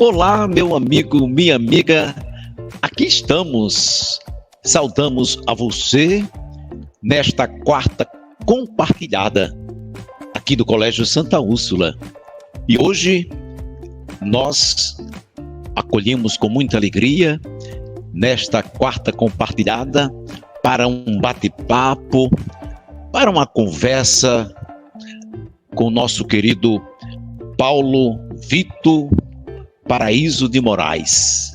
Olá, meu amigo, minha amiga, aqui estamos. Saudamos a você nesta quarta compartilhada aqui do Colégio Santa Úrsula. E hoje nós acolhemos com muita alegria nesta quarta compartilhada para um bate-papo, para uma conversa com o nosso querido Paulo Vitor Paraíso de Moraes,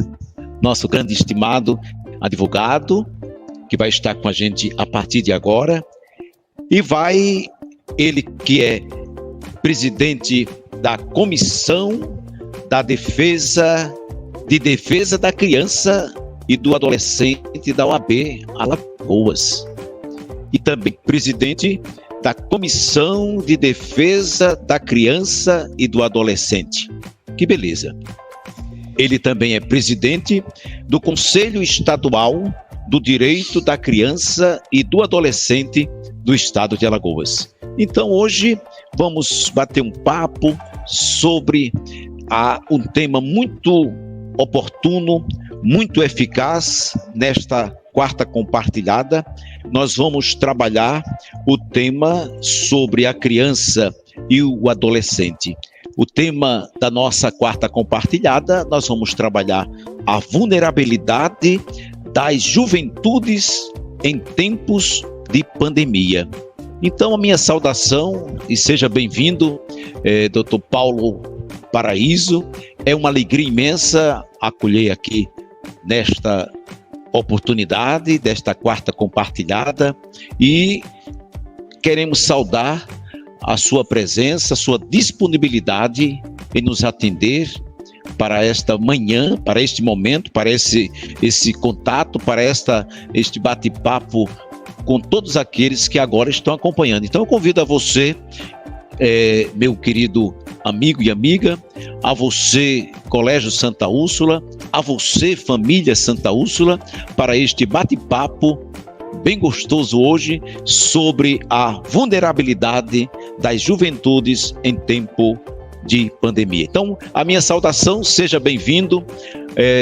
nosso grande estimado advogado, que vai estar com a gente a partir de agora, e ele que é presidente da Comissão da Defesa da Criança e do Adolescente da OAB Alagoas, e também presidente da Comissão de Defesa da Criança e do Adolescente. Que beleza! Ele também é presidente do Conselho Estadual do Direito da Criança e do Adolescente do Estado de Alagoas. Então hoje vamos bater um papo sobre um tema muito oportuno, muito eficaz nesta quarta compartilhada. Nós vamos trabalhar o tema sobre a criança e o adolescente. O tema da nossa quarta compartilhada, nós vamos trabalhar a vulnerabilidade das juventudes em tempos de pandemia. Então, a minha saudação e seja bem-vindo, Dr. Paulo Paraíso. É uma alegria imensa acolher aqui nesta oportunidade, desta quarta compartilhada, e queremos saudar a sua presença, a sua disponibilidade em nos atender para esta manhã, para este momento, para esse contato, para este bate-papo com todos aqueles que agora estão acompanhando. Então eu convido a você, meu querido amigo e amiga, a você, Colégio Santa Úrsula, a você, família Santa Úrsula, para este bate-papo bem gostoso hoje sobre a vulnerabilidade das juventudes em tempo de pandemia. Então, a minha saudação, seja bem-vindo,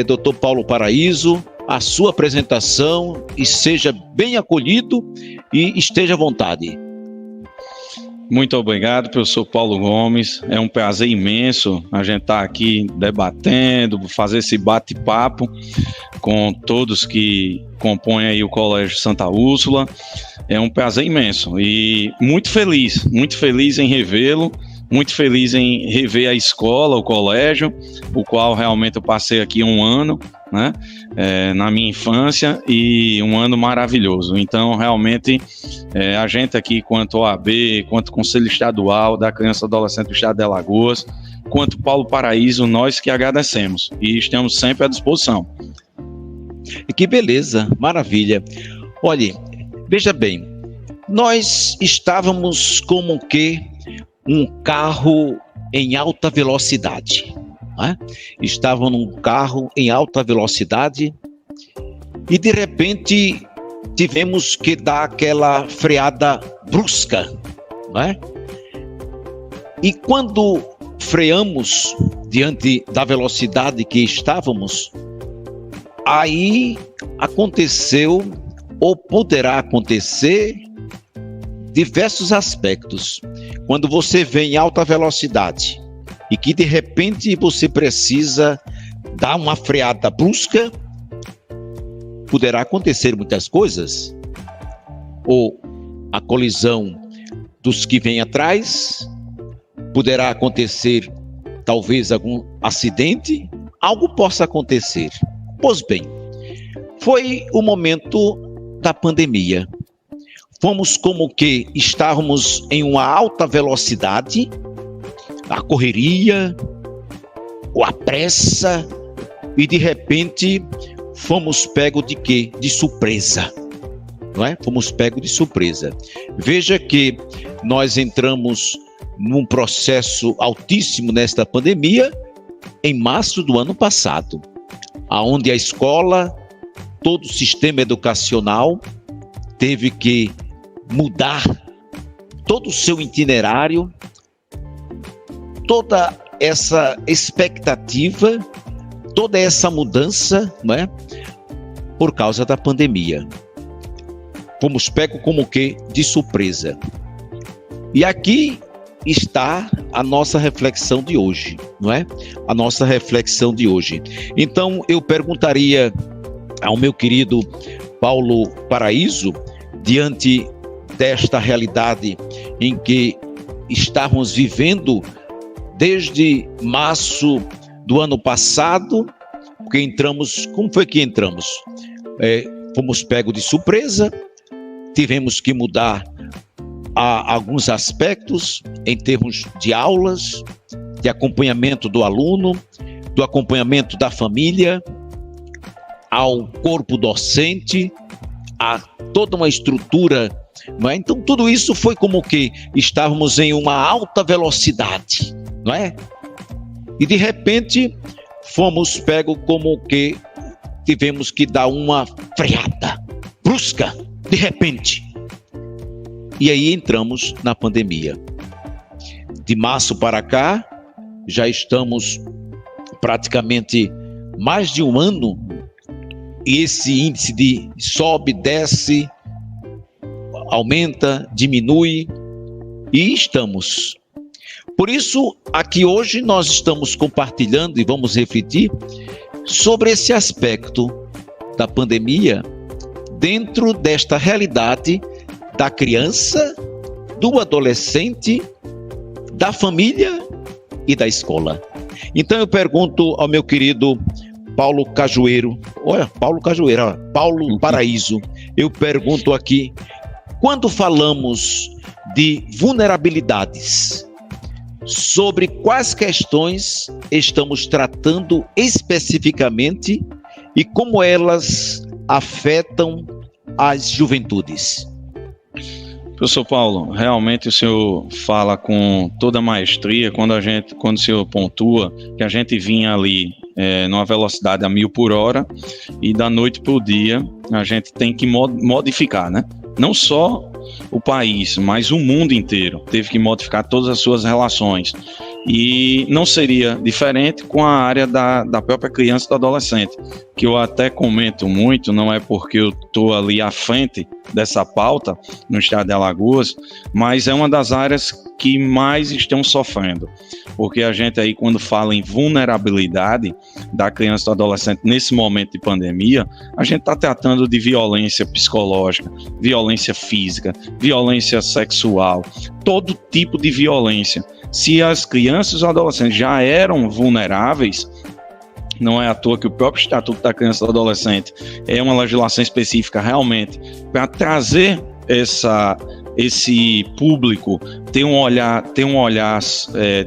Dr. Paulo Paraíso, a sua apresentação, e seja bem acolhido e esteja à vontade. Muito obrigado, professor Paulo Gomes. É um prazer imenso a gente estar aqui debatendo, fazer esse bate-papo com todos que compõem aí o Colégio Santa Úrsula. É um prazer imenso e muito feliz em revê-lo, muito feliz em rever a escola, o colégio, o qual realmente eu passei aqui um ano, né, na minha infância, e um ano maravilhoso. Então, realmente, a gente aqui, quanto OAB, quanto Conselho Estadual da Criança e Adolescente do Estado de Alagoas, quanto Paulo Paraíso, nós que agradecemos e estamos sempre à disposição. Que beleza, maravilha. Olhe, veja bem, nós estávamos como que um carro em alta velocidade, né? Estavam num carro em alta velocidade e de repente tivemos que dar aquela freada brusca, né? E quando freamos diante da velocidade que estávamos, aí aconteceu ou poderá acontecer diversos aspectos. Quando você vem em alta velocidade e que de repente você precisa dar uma freada brusca, poderá acontecer muitas coisas. Ou a colisão dos que vêm atrás, poderá acontecer talvez algum acidente, algo possa acontecer. Pois bem, foi o momento da pandemia. Fomos como que estávamos em uma alta velocidade, a correria, ou a pressa, e de repente fomos pegos de quê? De surpresa, não é? Fomos pegos de surpresa. Veja que nós entramos num processo altíssimo nesta pandemia em março do ano passado, aonde a escola, todo o sistema educacional teve que mudar todo o seu itinerário, toda essa expectativa, toda essa mudança, não é? Por causa da pandemia. Fomos pegos como que de surpresa. E aqui está a nossa reflexão de hoje, não é? A nossa reflexão de hoje. Então, eu perguntaria ao meu querido Paulo Paraíso, diante desta realidade em que estávamos vivendo desde março do ano passado, porque entramos, como foi que entramos? Fomos pegos de surpresa, tivemos que mudar alguns aspectos em termos de aulas, de acompanhamento do aluno, do acompanhamento da família, ao corpo docente, a toda uma estrutura, não é? Então tudo isso foi como que estávamos em uma alta velocidade, não é? E de repente fomos pegos como que tivemos que dar uma freada brusca, de repente. E aí entramos na pandemia. De março para cá, já estamos praticamente mais de um ano, e esse índice de sobe, desce, aumenta, diminui, e estamos. Por isso, aqui hoje nós estamos compartilhando e vamos refletir sobre esse aspecto da pandemia dentro desta realidade da criança, do adolescente, da família e da escola. Então eu pergunto ao meu querido Paulo Paraíso, eu pergunto aqui, quando falamos de vulnerabilidades, sobre quais questões estamos tratando especificamente e como elas afetam as juventudes? Professor Paulo, realmente o senhor fala com toda a maestria quando o senhor pontua que a gente vinha ali numa velocidade a 1000 por hora e da noite para o dia a gente tem que modificar, né? Não só o país, mas o mundo inteiro teve que modificar todas as suas relações. E não seria diferente com a área da própria criança e do adolescente, que eu até comento muito, não é porque eu estou ali à frente dessa pauta no estado de Alagoas, mas é uma das áreas que mais estão sofrendo, porque a gente aí quando fala em vulnerabilidade da criança e do adolescente nesse momento de pandemia, a gente está tratando de violência psicológica, violência física, violência sexual, todo tipo de violência. Se as crianças e os adolescentes já eram vulneráveis, não é à toa que o próprio Estatuto da Criança e do Adolescente é uma legislação específica realmente para trazer esse público, ter um olhar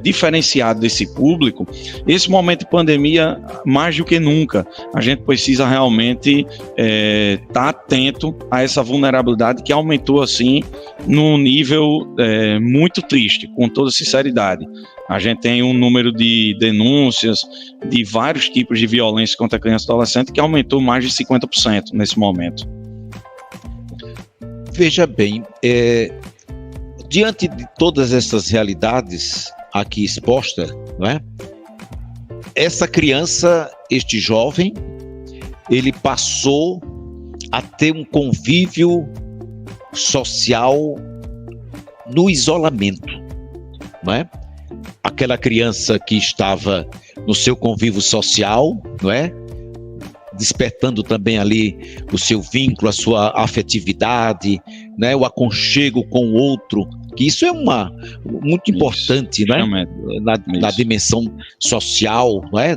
diferenciado desse público. Esse momento de pandemia, mais do que nunca, a gente precisa realmente estar atento a essa vulnerabilidade que aumentou assim num nível muito triste, com toda sinceridade. A gente tem um número de denúncias de vários tipos de violência contra a criança e adolescente que aumentou mais de 50% nesse momento. Veja bem, diante de todas essas realidades aqui expostas, não é? Essa criança, este jovem, ele passou a ter um convívio social no isolamento, não é? Aquela criança que estava no seu convívio social, não é? Despertando também ali o seu vínculo, a sua afetividade, né? O aconchego com o outro, que isso é muito importante, né? Na dimensão social, não é?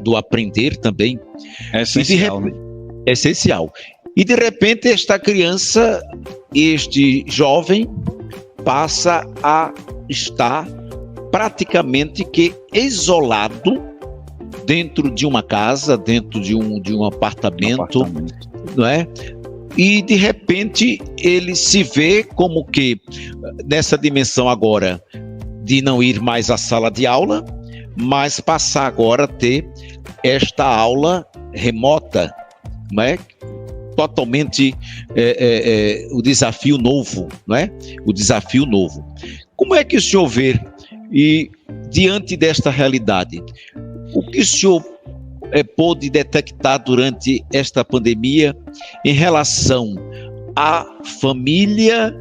Do aprender também. É essencial. É essencial. E de repente esta criança, este jovem, passa a estar praticamente que isolado dentro de uma casa, dentro de um apartamento, não é? E de repente ele se vê como que nessa dimensão agora de não ir mais à sala de aula, mas passar agora a ter esta aula remota, não é? Totalmente o desafio novo, não é? O desafio novo. Como é que o senhor vê? E diante desta realidade, o que o senhor pôde detectar durante esta pandemia em relação à família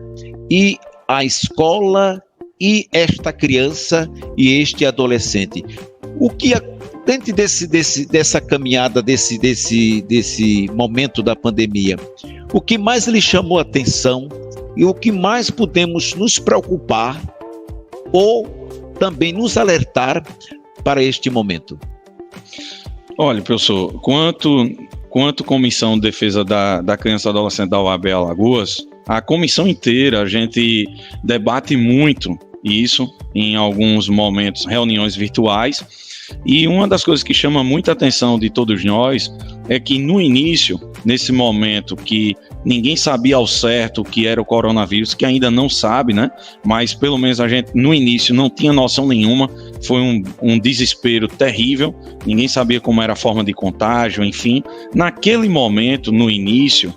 e à escola e esta criança e este adolescente? O que, dentro dessa caminhada, desse momento da pandemia, o que mais lhe chamou a atenção e o que mais podemos nos preocupar ou também nos alertar para este momento? Olha, professor, quanto Comissão de Defesa da Criança e Adolescente da UAB Alagoas, a comissão inteira, a gente debate muito isso em alguns momentos, reuniões virtuais, e uma das coisas que chama muita atenção de todos nós é que no início, nesse momento que ninguém sabia ao certo o que era o coronavírus, que ainda não sabe, né? Mas pelo menos a gente no início não tinha noção nenhuma, foi um desespero terrível, ninguém sabia como era a forma de contágio, enfim. Naquele momento, no início,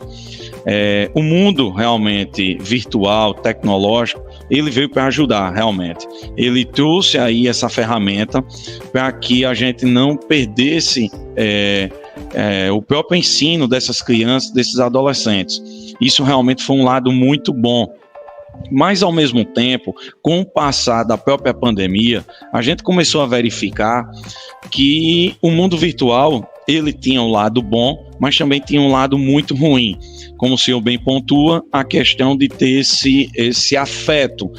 o mundo realmente virtual, tecnológico, ele veio para ajudar realmente. Ele trouxe aí essa ferramenta para que a gente não perdesse o próprio ensino dessas crianças, desses adolescentes. Isso realmente foi um lado muito bom. Mas, ao mesmo tempo, com o passar da própria pandemia, a gente começou a verificar que o mundo virtual, ele tinha um lado bom, mas também tinha um lado muito ruim. Como o senhor bem pontua, a questão de ter esse afeto,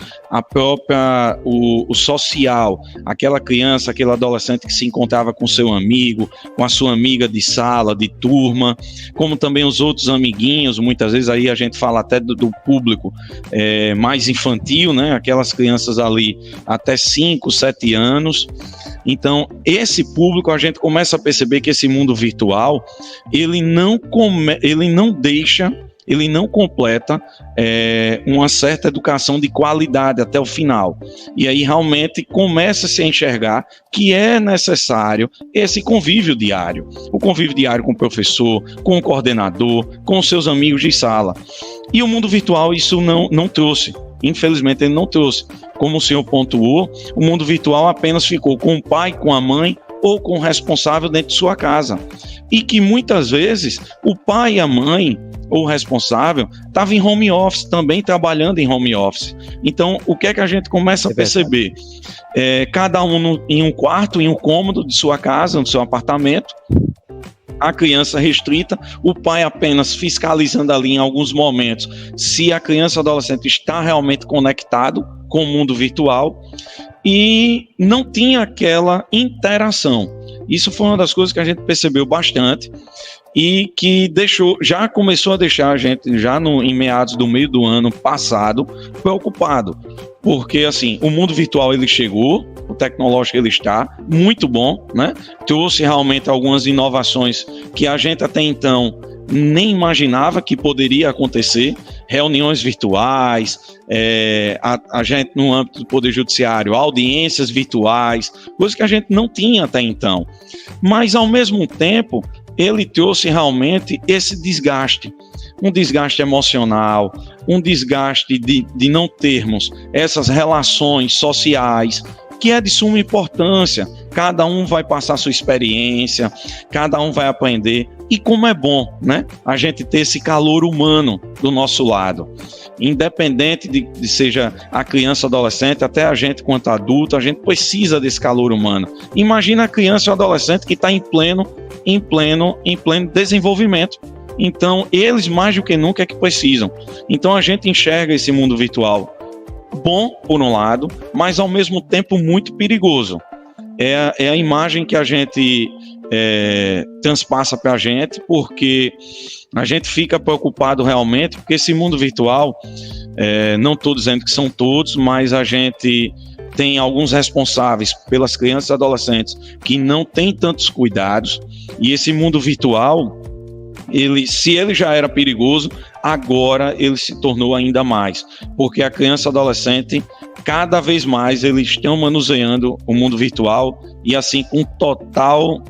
o social, aquela criança, aquele adolescente que se encontrava com seu amigo, com a sua amiga de sala, de turma, como também os outros amiguinhos, muitas vezes aí a gente fala até do público mais infantil, né? Aquelas crianças ali até 5, 7 anos. Então, esse público, a gente começa a perceber que esse mundo virtual, ele não completa uma certa educação de qualidade até o final. E aí realmente começa-se a enxergar que é necessário esse convívio diário. O convívio diário com o professor, com o coordenador, com os seus amigos de sala. E o mundo virtual isso não trouxe. Infelizmente ele não trouxe. Como o senhor pontuou, o mundo virtual apenas ficou com o pai, com a mãe ou com o responsável dentro de sua casa. E que muitas vezes o pai e a mãe ou o responsável estava em home office, também trabalhando em home office. Então, o que é que a gente começa a perceber? Cada um em um quarto, em um cômodo de sua casa, no seu apartamento, a criança restrita, o pai apenas fiscalizando ali em alguns momentos se a criança ou adolescente está realmente conectado com o mundo virtual e não tinha aquela interação. Isso foi uma das coisas que a gente percebeu bastante e que já começou a deixar a gente, em meados do meio do ano passado, preocupado. Porque, assim, o mundo virtual ele chegou, o tecnológico ele está muito bom, né? Trouxe realmente algumas inovações que a gente até então nem imaginava que poderia acontecer, reuniões virtuais, a gente no âmbito do Poder Judiciário, audiências virtuais, coisas que a gente não tinha até então. Mas, ao mesmo tempo, ele trouxe realmente esse desgaste, um desgaste emocional, um desgaste de não termos essas relações sociais, que é de suma importância. Cada um vai passar sua experiência, cada um vai aprender. E como é bom, né? A gente ter esse calor humano do nosso lado. Independente de seja a criança, adolescente, até a gente quanto adulto, a gente precisa desse calor humano. Imagina a criança ou adolescente que está em pleno desenvolvimento. Então, eles mais do que nunca é que precisam. Então, a gente enxerga esse mundo virtual bom, por um lado, mas ao mesmo tempo muito perigoso. É a imagem que a gente transpassa para a gente, porque a gente fica preocupado realmente, porque esse mundo virtual, não estou dizendo que são todos, mas a gente tem alguns responsáveis pelas crianças e adolescentes que não têm tantos cuidados, e esse mundo virtual, se ele já era perigoso, agora ele se tornou ainda mais, porque a criança e adolescente, cada vez mais eles estão manuseando o mundo virtual e assim com total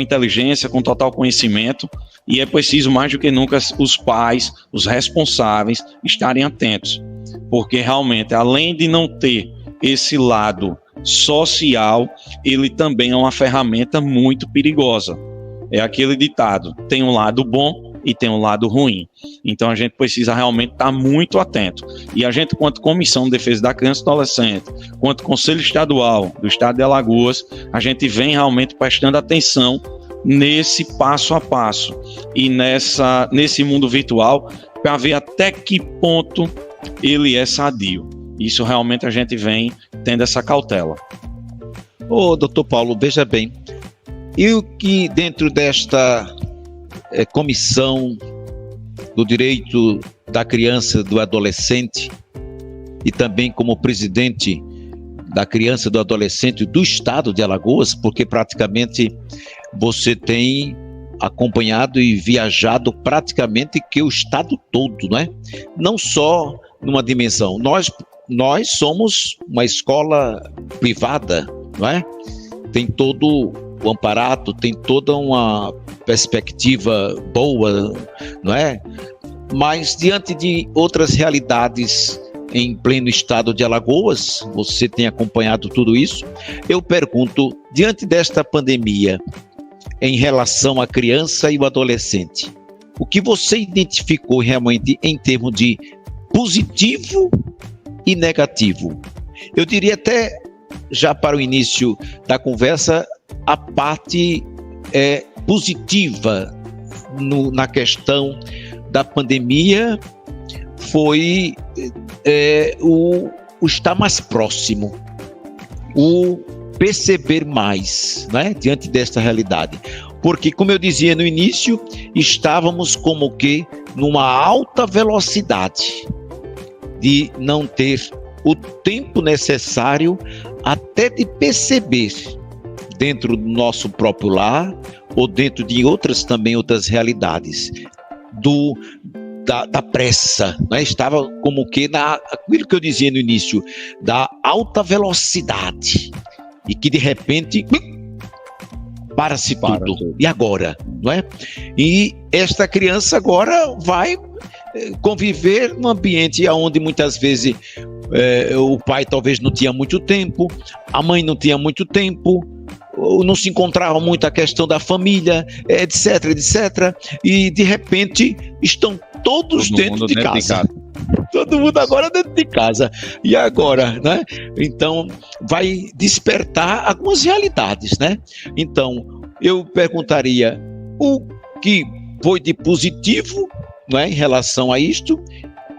inteligência, com total conhecimento, e é preciso mais do que nunca os pais, os responsáveis estarem atentos. porque realmente, além de não ter esse lado social, ele também é uma ferramenta muito perigosa. É aquele ditado, tem um lado bom e tem um lado ruim. Então a gente precisa realmente estar muito atento. E a gente, quanto Comissão de Defesa da Criança e do Adolescente, quanto Conselho Estadual do Estado de Alagoas, a gente vem realmente prestando atenção nesse passo a passo e nesse mundo virtual, para ver até que ponto ele é sadio. Isso realmente a gente vem tendo essa cautela. Ô, doutor Paulo, veja bem, e o que dentro desta comissão do direito da criança e do adolescente, e também como presidente da criança e do adolescente do estado de Alagoas, porque praticamente você tem acompanhado e viajado praticamente que o estado todo, não é? Não só numa dimensão. Nós somos uma escola privada, não é? Tem todo o amparato, tem toda uma perspectiva boa, não é? Mas diante de outras realidades em pleno estado de Alagoas, você tem acompanhado tudo isso, eu pergunto, diante desta pandemia, em relação à criança e o adolescente, o que você identificou realmente em termos de positivo e negativo? Eu diria até, já para o início da conversa, a parte positiva na questão da pandemia foi o estar mais próximo, o perceber mais, né, diante desta realidade. Porque, como eu dizia no início, estávamos como que numa alta velocidade de não ter o tempo necessário até de perceber dentro do nosso próprio lar ou dentro de outras realidades da pressa, né? Estava como que aquilo que eu dizia no início, da alta velocidade, e que de repente para-se tudo. E agora, não é? E esta criança agora vai conviver num ambiente onde muitas vezes o pai talvez não tinha muito tempo, a mãe não tinha muito tempo, não se encontrava muito a questão da família, etc, etc, e de repente estão todos dentro de casa. Todo mundo agora dentro de casa. E agora, né? Então, vai despertar algumas realidades, né? Então, eu perguntaria o que foi de positivo, né, em relação a isto,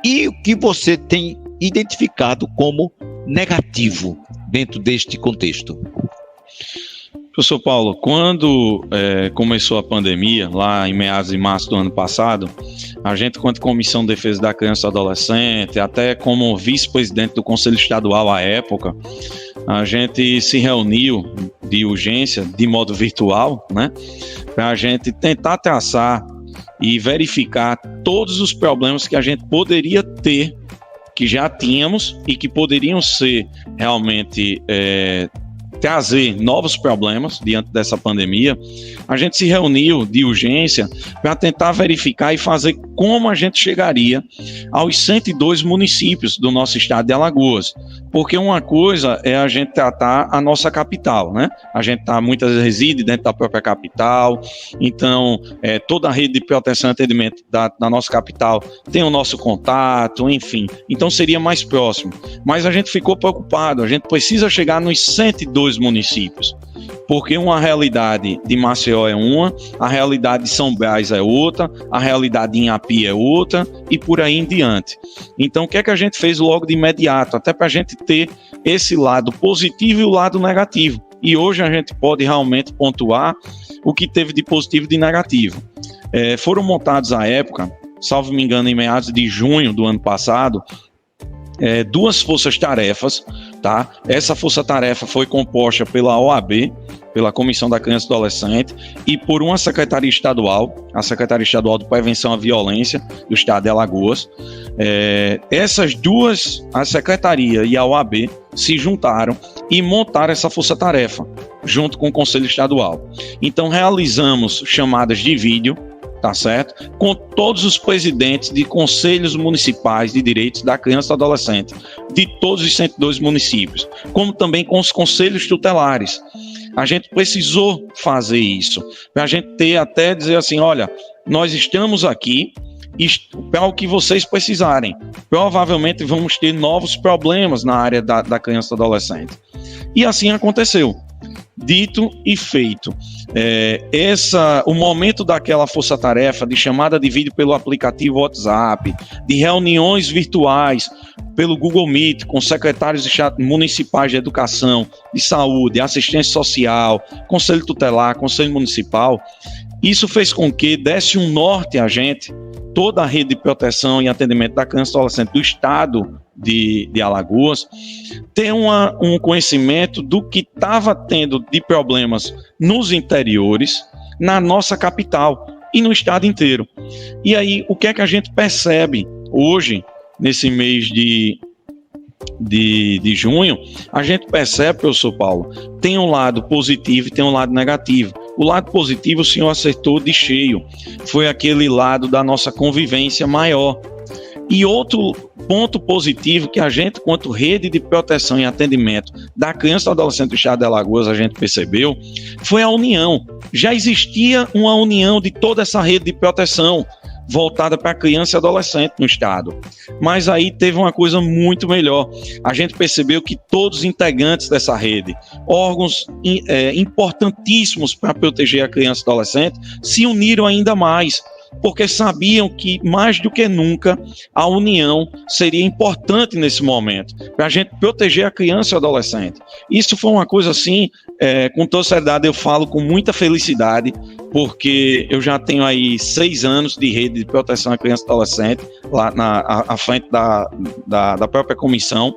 e o que você tem identificado como negativo dentro deste contexto. Professor Paulo, quando começou a pandemia, lá em meados de março do ano passado, a gente, quanto Comissão de Defesa da Criança e do Adolescente, até como vice-presidente do Conselho Estadual à época, a gente se reuniu de urgência, de modo virtual, né, para a gente tentar traçar e verificar todos os problemas que a gente poderia ter, que já tínhamos e que poderiam ser realmente trazer novos problemas diante dessa pandemia. A gente se reuniu de urgência para tentar verificar e fazer como a gente chegaria aos 102 municípios do nosso estado de Alagoas, porque uma coisa é a gente tratar a nossa capital, né? A gente muitas vezes reside dentro da própria capital, então toda a rede de proteção e atendimento da nossa capital tem o nosso contato, enfim, então seria mais próximo, mas a gente ficou preocupado, a gente precisa chegar nos 102 municípios, porque uma realidade de Maceió é uma, a realidade de São Brás é outra, a realidade de Inhapi é outra, e por aí em diante. Então, o que é que a gente fez logo de imediato? Até para a gente ter esse lado positivo e o lado negativo. E hoje a gente pode realmente pontuar o que teve de positivo e de negativo. Foram montados à época, salvo me engano, em meados de junho do ano passado, duas forças-tarefas, tá? Essa força-tarefa foi composta pela OAB, pela Comissão da Criança e do Adolescente, e por uma secretaria estadual, a Secretaria Estadual de Prevenção à Violência do Estado de Alagoas. Essas duas, a Secretaria e a OAB, se juntaram e montaram essa força-tarefa, junto com o Conselho Estadual. Então, realizamos chamadas de vídeo tá certo? Com todos os presidentes de conselhos municipais de direitos da criança e do adolescente, de todos os 102 municípios, como também com os conselhos tutelares. A gente precisou fazer isso, para a gente ter até dizer assim, olha, nós estamos aqui para o que vocês precisarem. Provavelmente vamos ter novos problemas na área da criança e do adolescente. E assim aconteceu. Dito e feito. O momento daquela força-tarefa de chamada de vídeo pelo aplicativo WhatsApp, de reuniões virtuais pelo Google Meet com secretários municipais de educação, de saúde, assistência social, conselho tutelar, conselho municipal, isso fez com que desse um norte a gente, toda a rede de proteção e atendimento da criança e adolescente do estado de Alagoas, ter um conhecimento do que estava tendo de problemas nos interiores, na nossa capital e no estado inteiro. E aí, o que é que a gente percebe hoje, nesse mês de junho, a gente percebe, professor Paulo, tem um lado positivo e tem um lado negativo. O lado positivo o senhor acertou de cheio, foi aquele lado da nossa convivência maior. E outro ponto positivo que a gente, quanto rede de proteção e atendimento da criança e adolescente do estado de Alagoas, a gente percebeu, foi a união. Já existia uma união de toda essa rede de proteção voltada para criança e adolescente no estado. Mas aí teve uma coisa muito melhor. A gente percebeu que todos os integrantes dessa rede, órgãos importantíssimos para proteger a criança e adolescente, se uniram ainda mais, porque sabiam que, mais do que nunca, a união seria importante nesse momento, para a gente proteger a criança e o adolescente. Isso foi uma coisa assim, com toda seriedade, eu falo com muita felicidade, porque eu já tenho aí 6 anos de rede de proteção à criança e adolescente, lá à frente da própria comissão,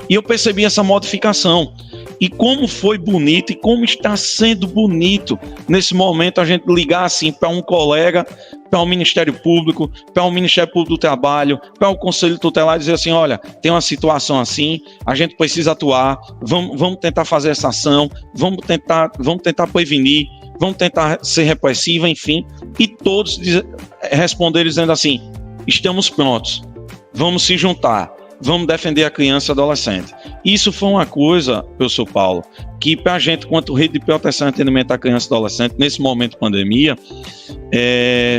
e eu percebi essa modificação. E como foi bonito e como está sendo bonito nesse momento a gente ligar assim para um colega, para o Ministério Público, para o Ministério Público do Trabalho, para o Conselho Tutelar e dizer assim, olha, tem uma situação assim, a gente precisa atuar, vamos tentar fazer essa ação, vamos tentar prevenir, vamos tentar ser repressiva, enfim, e todos responderem dizendo assim, estamos prontos, vamos se juntar, vamos defender a criança e adolescente. Isso foi uma coisa, professor Paulo, que para a gente, quanto rede de proteção e atendimento à criança e adolescente, nesse momento de pandemia,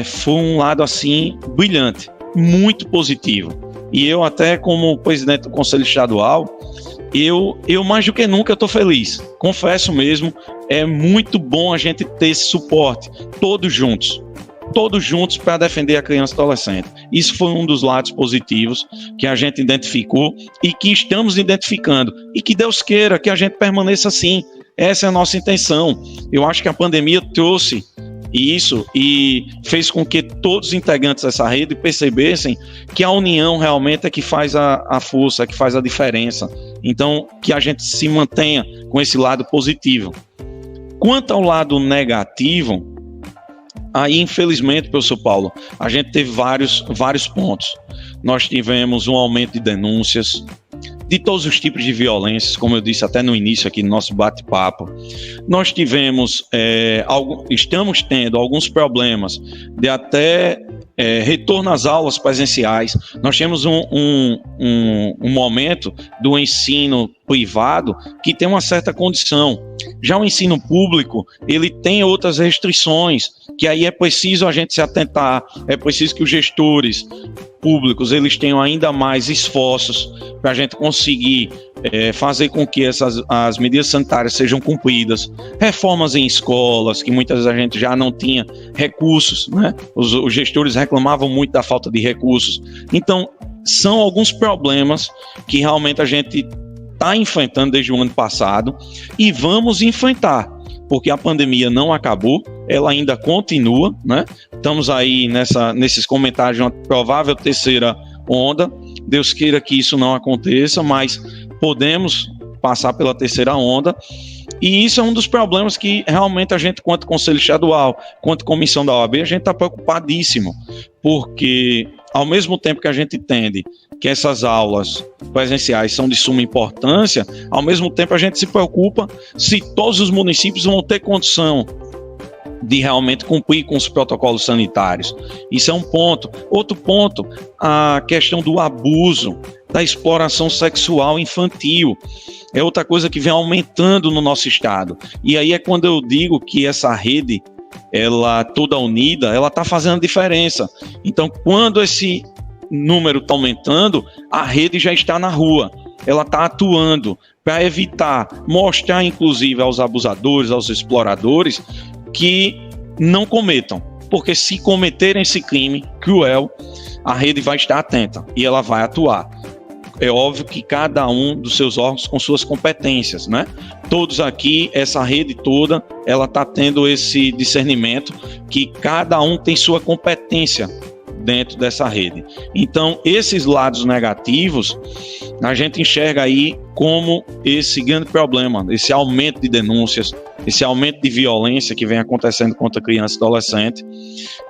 foi um lado assim brilhante, muito positivo. E eu até como presidente do Conselho Estadual, eu mais do que nunca estou feliz. Confesso mesmo, é muito bom a gente ter esse suporte, todos juntos para defender a criança e adolescente. Isso foi um dos lados positivos que a gente identificou e que estamos identificando. E que Deus queira que a gente permaneça assim. Essa é a nossa intenção. Eu acho que a pandemia trouxe isso e fez com que todos os integrantes dessa rede percebessem que a união realmente é que faz a força, é que faz a diferença. Então, que a gente se mantenha com esse lado positivo. Quanto ao lado negativo, aí, infelizmente, professor Paulo, a gente teve vários pontos. Nós tivemos um aumento de denúncias de todos os tipos de violências, como eu disse até no início aqui no nosso bate-papo. Nós tivemos, estamos tendo alguns problemas de até retorno às aulas presenciais. Nós temos um momento do ensino privado que tem uma certa condição. Já o ensino público, ele tem outras restrições, que aí é preciso a gente se atentar, é preciso que os gestores públicos eles tenham ainda mais esforços para a gente conseguir fazer com que as medidas sanitárias sejam cumpridas, reformas em escolas, que muitas vezes a gente já não tinha recursos, né? Os gestores reclamavam muito da falta de recursos. Então, são alguns problemas que realmente a gente está enfrentando desde o ano passado e vamos enfrentar, porque a pandemia não acabou, ela ainda continua, né? Estamos aí nesses comentários de uma provável terceira onda. Deus queira que isso não aconteça, mas podemos passar pela terceira onda. E isso é um dos problemas que realmente a gente, quanto Conselho Estadual, quanto Comissão da OAB, a gente está preocupadíssimo, porque ao mesmo tempo que a gente entende que essas aulas presenciais são de suma importância, ao mesmo tempo a gente se preocupa se todos os municípios vão ter condição de realmente cumprir com os protocolos sanitários. Isso é um ponto. Outro ponto, a questão do abuso, da exploração sexual infantil. É outra coisa que vem aumentando no nosso estado. E aí é quando eu digo que essa rede, ela toda unida, ela está fazendo diferença. Então, quando esse número está aumentando, a rede já está na rua. Ela está atuando para evitar, mostrar inclusive aos abusadores, aos exploradores, que não cometam. Porque se cometerem esse crime cruel, a rede vai estar atenta e ela vai atuar. É óbvio que cada um dos seus órgãos com suas competências, né? Todos aqui, essa rede toda, ela está tendo esse discernimento que cada um tem sua competência dentro dessa rede. Então, esses lados negativos, a gente enxerga aí como esse grande problema, esse aumento de denúncias, esse aumento de violência que vem acontecendo contra criança e adolescente,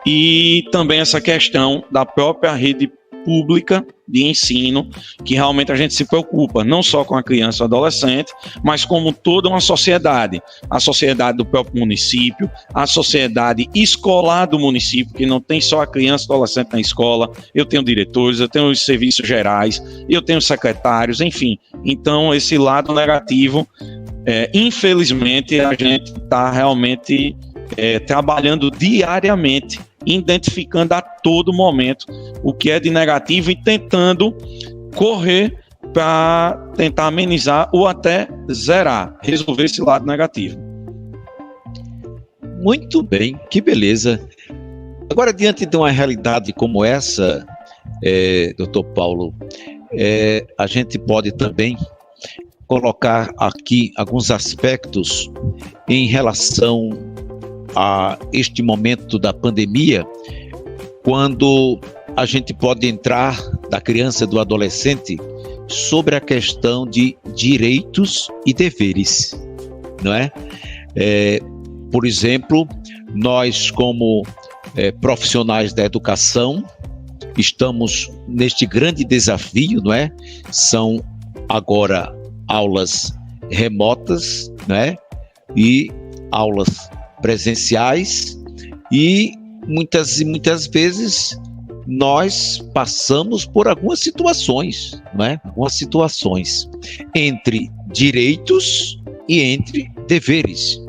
e também essa questão da própria rede pública de ensino, que realmente a gente se preocupa, não só com a criança e o adolescente, mas como toda uma sociedade, a sociedade do próprio município, a sociedade escolar do município, que não tem só a criança e o adolescente na escola, eu tenho diretores, eu tenho os serviços gerais, eu tenho secretários, enfim. Então, esse lado negativo, infelizmente, a gente está realmente trabalhando diariamente, identificando a todo momento o que é de negativo e tentando correr para tentar amenizar ou até zerar, resolver esse lado negativo. Muito bem, que beleza. Agora, diante de uma realidade como essa, doutor Paulo, a gente pode também colocar aqui alguns aspectos em relação a este momento da pandemia, quando a gente pode entrar da criança e do adolescente sobre a questão de direitos e deveres, não é? Por exemplo, nós como profissionais da educação estamos neste grande desafio, não é? São agora aulas remotas, não é? E aulas presenciais, e muitas vezes nós passamos por algumas situações, não é? Algumas situações entre direitos e entre deveres.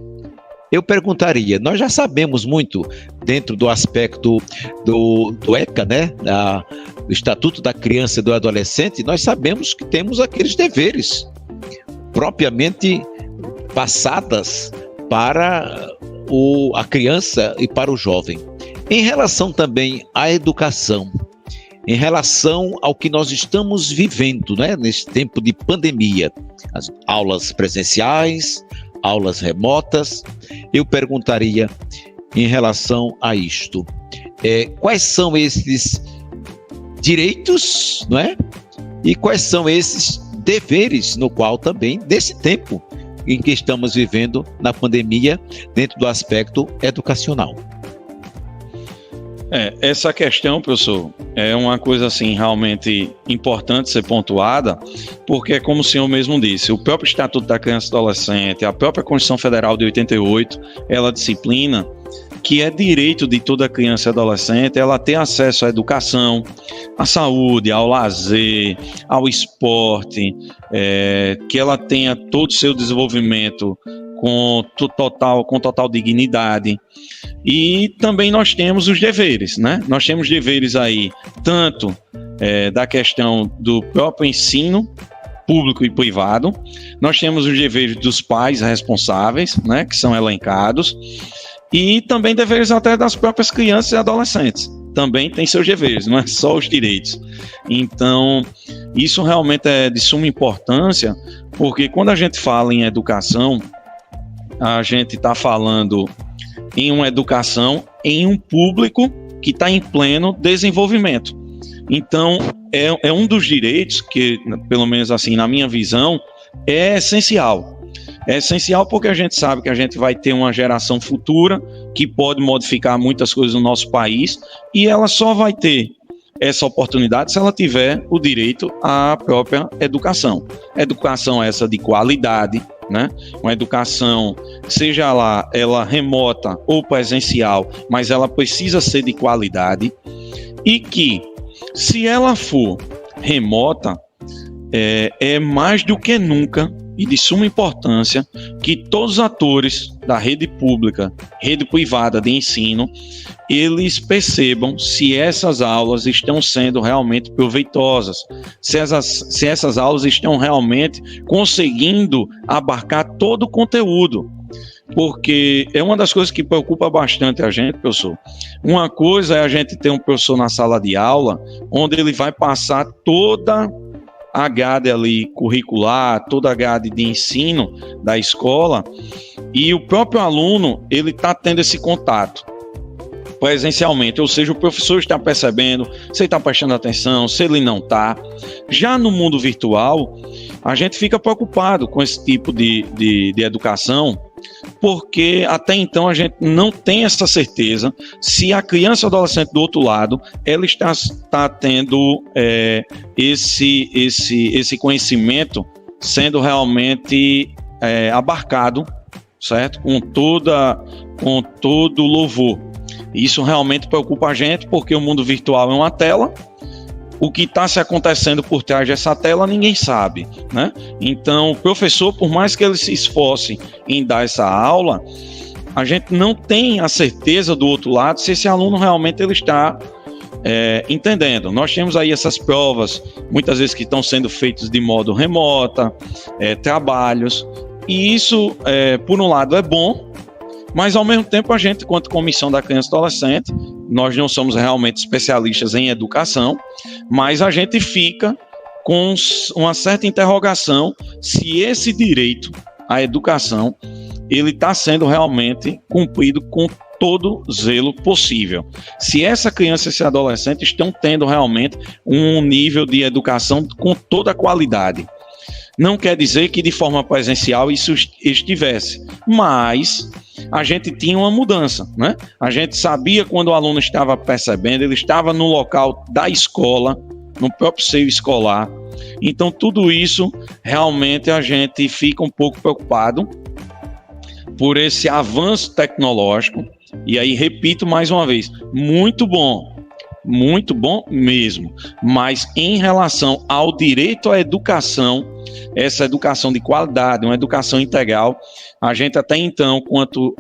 Eu perguntaria, nós já sabemos muito dentro do aspecto do ECA, né? Do Estatuto da Criança e do Adolescente, nós sabemos que temos aqueles deveres propriamente passadas para a criança e para o jovem. Em relação também à educação, em relação ao que nós estamos vivendo, né, nesse tempo de pandemia, as aulas presenciais, aulas remotas, eu perguntaria em relação a isto, quais são esses direitos, não é? E quais são esses deveres no qual também, desse tempo em que estamos vivendo na pandemia, dentro do aspecto educacional. Essa questão, professor, é uma coisa assim realmente importante ser pontuada, porque como o senhor mesmo disse, o próprio Estatuto da Criança e do Adolescente, a própria Constituição Federal de 88, ela disciplina que é direito de toda criança e adolescente ela ter acesso à educação, à saúde, ao lazer, ao esporte, que ela tenha todo o seu desenvolvimento com total dignidade. E também nós temos os deveres, né? Nós temos deveres aí, tanto da questão do próprio ensino público e privado, nós temos os deveres dos pais responsáveis, né, que são elencados, e também deveres até das próprias crianças e adolescentes. Também tem seus deveres, não é só os direitos. Então, isso realmente é de suma importância, porque quando a gente fala em educação, a gente está falando em uma educação em um público que está em pleno desenvolvimento. Então, é um dos direitos que, pelo menos assim, na minha visão, é essencial. É essencial porque a gente sabe que a gente vai ter uma geração futura que pode modificar muitas coisas no nosso país, e ela só vai ter essa oportunidade se ela tiver o direito à própria educação. Educação essa de qualidade, né? Uma educação, seja lá ela remota ou presencial, mas ela precisa ser de qualidade, e que, se ela for remota, é mais do que nunca e de suma importância que todos os atores da rede pública, rede privada de ensino, eles percebam se essas aulas estão sendo realmente proveitosas, se essas aulas estão realmente conseguindo abarcar todo o conteúdo. Porque é uma das coisas que preocupa bastante a gente, professor. Uma coisa é a gente ter um professor na sala de aula, onde ele vai passar toda a grade ali curricular, toda a grade de ensino da escola, e o próprio aluno, ele está tendo esse contato presencialmente, ou seja, o professor está percebendo se ele está prestando atenção, se ele não está. Já no mundo virtual, a gente fica preocupado com esse tipo de educação, porque até então a gente não tem essa certeza se a criança ou adolescente do outro lado ela está tendo esse conhecimento sendo realmente abarcado, certo? Com todo louvor. Isso realmente preocupa a gente, porque o mundo virtual é uma tela. O que está se acontecendo por trás dessa tela, ninguém sabe, né? Então, o professor, por mais que ele se esforce em dar essa aula, a gente não tem a certeza do outro lado se esse aluno realmente ele está entendendo. Nós temos aí essas provas, muitas vezes que estão sendo feitas de modo remota, trabalhos, e isso, por um lado, é bom, mas ao mesmo tempo a gente, quanto comissão da criança e adolescente, nós não somos realmente especialistas em educação, mas a gente fica com uma certa interrogação se esse direito à educação ele está sendo realmente cumprido com todo zelo possível. Se essa criança e esse adolescente estão tendo realmente um nível de educação com toda a qualidade. Não quer dizer que de forma presencial isso estivesse, mas a gente tinha uma mudança, né? A gente sabia quando o aluno estava percebendo, ele estava no local da escola, no próprio seio escolar. Então, tudo isso, realmente, a gente fica um pouco preocupado por esse avanço tecnológico. E aí, repito mais uma vez, muito bom mesmo. Mas em relação ao direito à educação, essa educação de qualidade, uma educação integral, a gente até então, quanto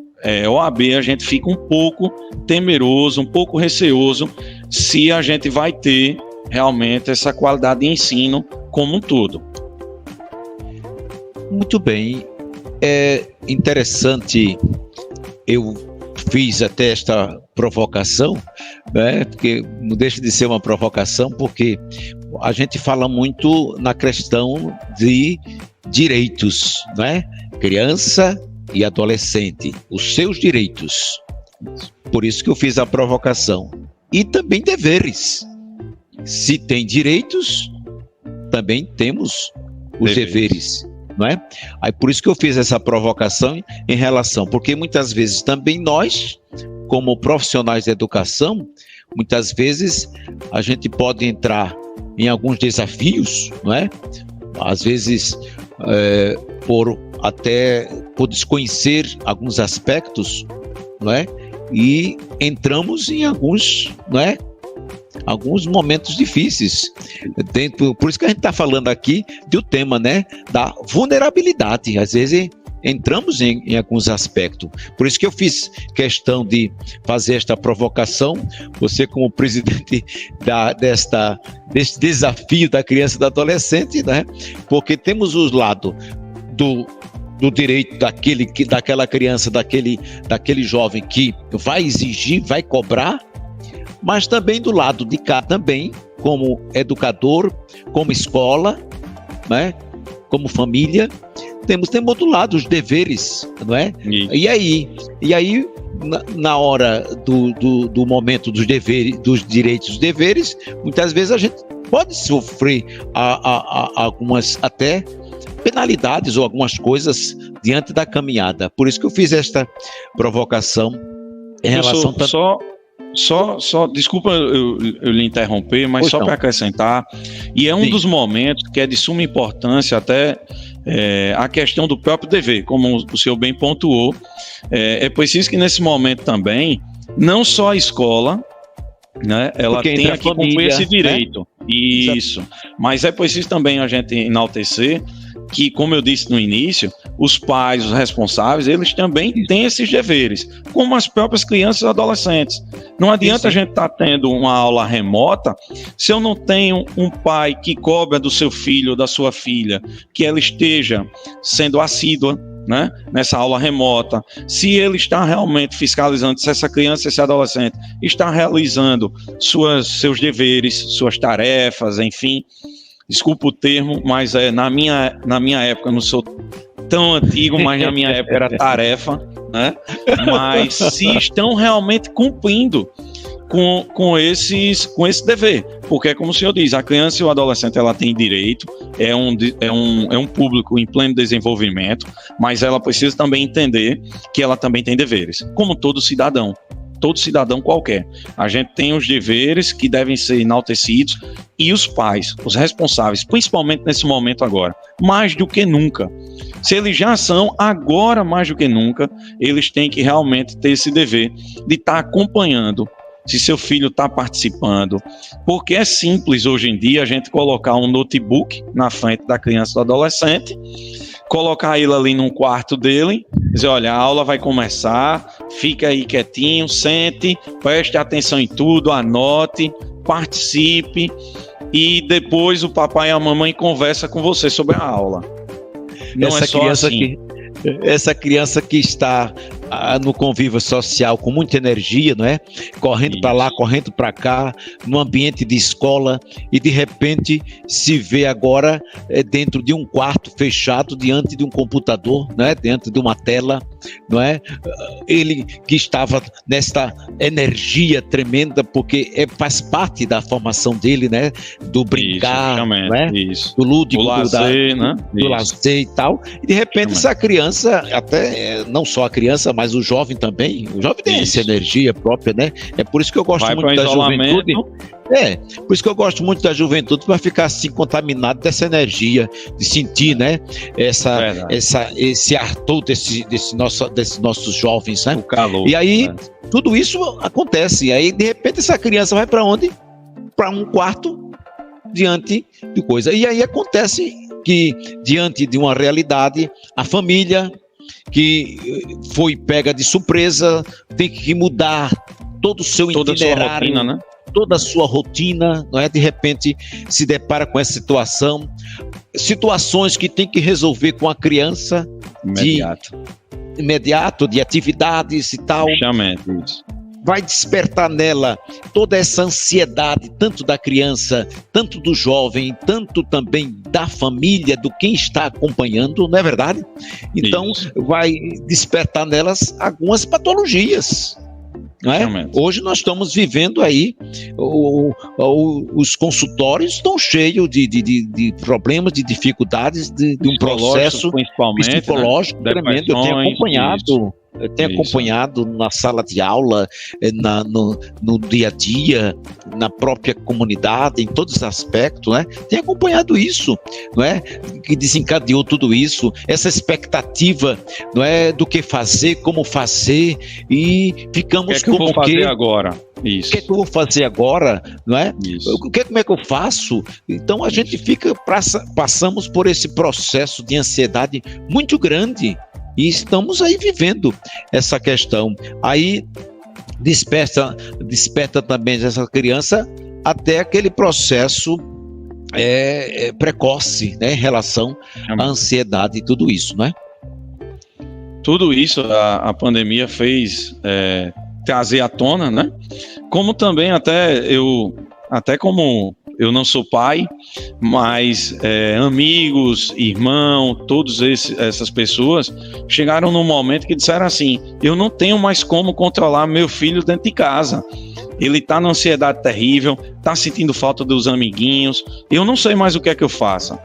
OAB, a gente fica um pouco temeroso, um pouco receoso se a gente vai ter realmente essa qualidade de ensino como um todo. Muito bem, é interessante, eu fiz até esta provocação, né? Porque não deixa de ser uma provocação, porque a gente fala muito na questão de direitos, né? Criança e adolescente, os seus direitos. Por isso que eu fiz a provocação. E também deveres. Se tem direitos, também temos os deveres, não é? Aí por isso que eu fiz essa provocação em relação, porque muitas vezes também nós, como profissionais de educação, muitas vezes a gente pode entrar em alguns desafios, não é? Às vezes por desconhecer alguns aspectos, não é? E entramos em alguns, não é? Alguns momentos difíceis. Por isso que a gente está falando aqui do tema, né? Da vulnerabilidade. Às vezes entramos em alguns aspectos. Por isso que eu fiz questão de fazer esta provocação. Você, como presidente desse desafio da criança e do adolescente, né? Porque temos os lados do direito daquela criança, daquele jovem que vai exigir, vai cobrar, mas também do lado de cá também, como educador, como escola, né? Como família, temos do lado os deveres, não é? E aí na hora do momento dos deveres, dos direitos e deveres, muitas vezes a gente pode sofrer algumas até penalidades ou algumas coisas diante da caminhada. Por isso que eu fiz esta provocação em relação... Desculpa eu lhe interromper, mas Pois só não. para acrescentar, e é um Sim. dos momentos que é de suma importância até a questão do próprio dever, como o senhor bem pontuou, é preciso que nesse momento também, não só a escola, né, ela Porque tenha entra a que cumprir família, esse direito, isso, mas é preciso também a gente enaltecer que, como eu disse no início, os pais, os responsáveis, eles também têm esses deveres, como as próprias crianças e adolescentes. Não adianta a gente estar tendo uma aula remota se eu não tenho um pai que cobra do seu filho ou da sua filha que ela esteja sendo assídua, né, nessa aula remota, se ele está realmente fiscalizando se essa criança, esse adolescente está realizando seus deveres, suas tarefas, enfim. Desculpa o termo, mas na minha época, eu não sou tão antigo, mas na minha época era tarefa, né? Mas se estão realmente cumprindo com esse dever, porque como o senhor diz, a criança e o adolescente ela tem direito, é um público em pleno desenvolvimento, mas ela precisa também entender que ela também tem deveres, como todo cidadão qualquer. A gente tem os deveres que devem ser enaltecidos e os pais, os responsáveis, principalmente nesse momento agora, mais do que nunca. Se eles já são, agora mais do que nunca, eles têm que realmente ter esse dever de estar acompanhando se seu filho está participando, porque é simples hoje em dia a gente colocar um notebook na frente da criança ou do adolescente, colocar ele ali num quarto dele, dizer, olha, a aula vai começar, fica aí quietinho, sente, preste atenção em tudo, anote, participe e depois o papai e a mamãe conversam com você sobre a aula. Não Essa é só criança assim. Essa criança que está no convívio social com muita energia, não é? Correndo para lá, correndo para cá, no ambiente de escola, e de repente se vê agora dentro de um quarto fechado, diante de um computador, não é? Diante de uma tela, não é? Ele que estava nesta energia tremenda, porque faz parte da formação dele, né? Do brincar, isso, não é? Isso. Do lúdico, do lazer, né? do lazer e tal, e de repente essa criança, até não só a criança, mas o jovem também, o jovem tem essa energia própria, né? É por isso que eu gosto muito da juventude. Por isso que eu gosto muito da juventude, para ficar assim contaminado dessa energia, de sentir, né? Esse ar todo desses nossos jovens, né? O calor. E aí, tudo isso acontece. E aí, de repente, essa criança vai para onde? Para um quarto diante de coisa. E aí acontece que, diante de uma realidade, a família que foi pega de surpresa tem que mudar todo o seu itinerário, sua rotina, né? toda a sua rotina, não é? De repente se depara com essa situações que tem que resolver com a criança imediato, de atividades e tal. Isso. Vai despertar nela toda essa ansiedade, tanto da criança, tanto do jovem, tanto também da família, do quem está acompanhando, não é verdade? Então, vai despertar nelas algumas patologias. Não é? Hoje nós estamos vivendo aí, os consultórios estão cheios de problemas, de dificuldades, de um processo psicológico, né? Tremendo. Eu tenho acompanhado. Eu tenho acompanhado na sala de aula, no dia a dia, na própria comunidade, em todos os aspectos, né? Tenho acompanhado isso, não é? Que desencadeou tudo isso, essa expectativa, não é? Do que fazer, como fazer, e ficamos como eu vou fazer agora? Isso. O que é que eu vou fazer agora, não é? Como é que eu faço? Então a gente passamos por esse processo de ansiedade muito grande. E estamos aí vivendo essa questão. Aí desperta também essa criança até aquele processo precoce, né, em relação à ansiedade e tudo isso, né? Tudo isso a pandemia fez trazer à tona, né? Como também até como eu não sou pai, mas amigos, irmão, todas essas pessoas chegaram num momento que disseram assim, eu não tenho mais como controlar meu filho dentro de casa. Ele está na ansiedade terrível, está sentindo falta dos amiguinhos, eu não sei mais o que é que eu faça.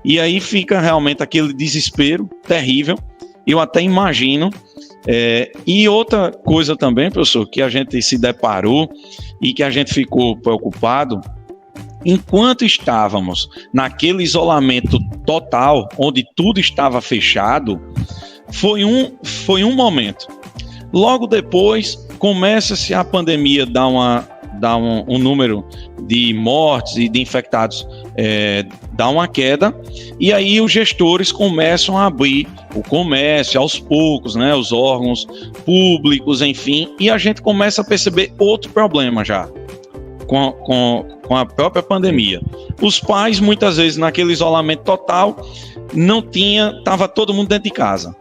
E aí fica realmente aquele desespero terrível. Eu até imagino E outra coisa também, professor, que a gente se deparou e que a gente ficou preocupado, enquanto estávamos naquele isolamento total, onde tudo estava fechado, foi um momento. Logo depois, começa-se a pandemia dar um número de mortes e de infectados dá uma queda, e aí os gestores começam a abrir o comércio aos poucos, né, os órgãos públicos, enfim, e a gente começa a perceber outro problema já com a própria pandemia. Os pais, muitas vezes, naquele isolamento total, estava todo mundo dentro de casa.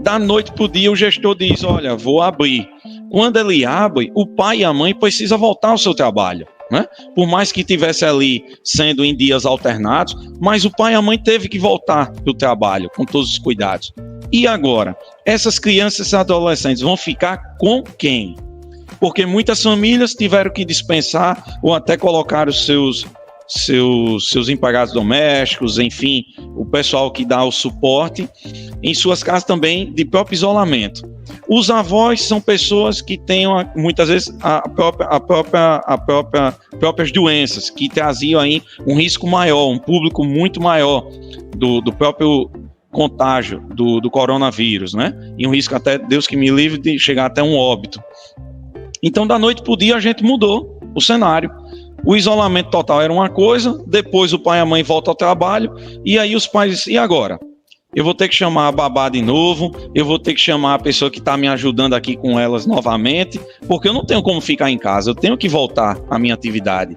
Da noite para o dia, o gestor diz, olha, vou abrir. Quando ele abre, o pai e a mãe precisam voltar ao seu trabalho, né? Por mais que estivesse ali sendo em dias alternados, mas o pai e a mãe teve que voltar para o trabalho com todos os cuidados. E agora? Essas crianças e adolescentes vão ficar com quem? Porque muitas famílias tiveram que dispensar ou até colocar os seus empregados domésticos, enfim, o pessoal que dá o suporte, em suas casas também de próprio isolamento. Os avós são pessoas que têm, muitas vezes, próprias doenças, que traziam aí um risco maior, um público muito maior do próprio contágio do coronavírus, né? E um risco até, Deus que me livre, de chegar até um óbito. Então, da noite para o dia, a gente mudou o cenário. O isolamento total era uma coisa, depois o pai e a mãe voltam ao trabalho, e aí os pais dizem, e agora? Eu vou ter que chamar a babá de novo, eu vou ter que chamar a pessoa que está me ajudando aqui com elas novamente, porque eu não tenho como ficar em casa, eu tenho que voltar à minha atividade.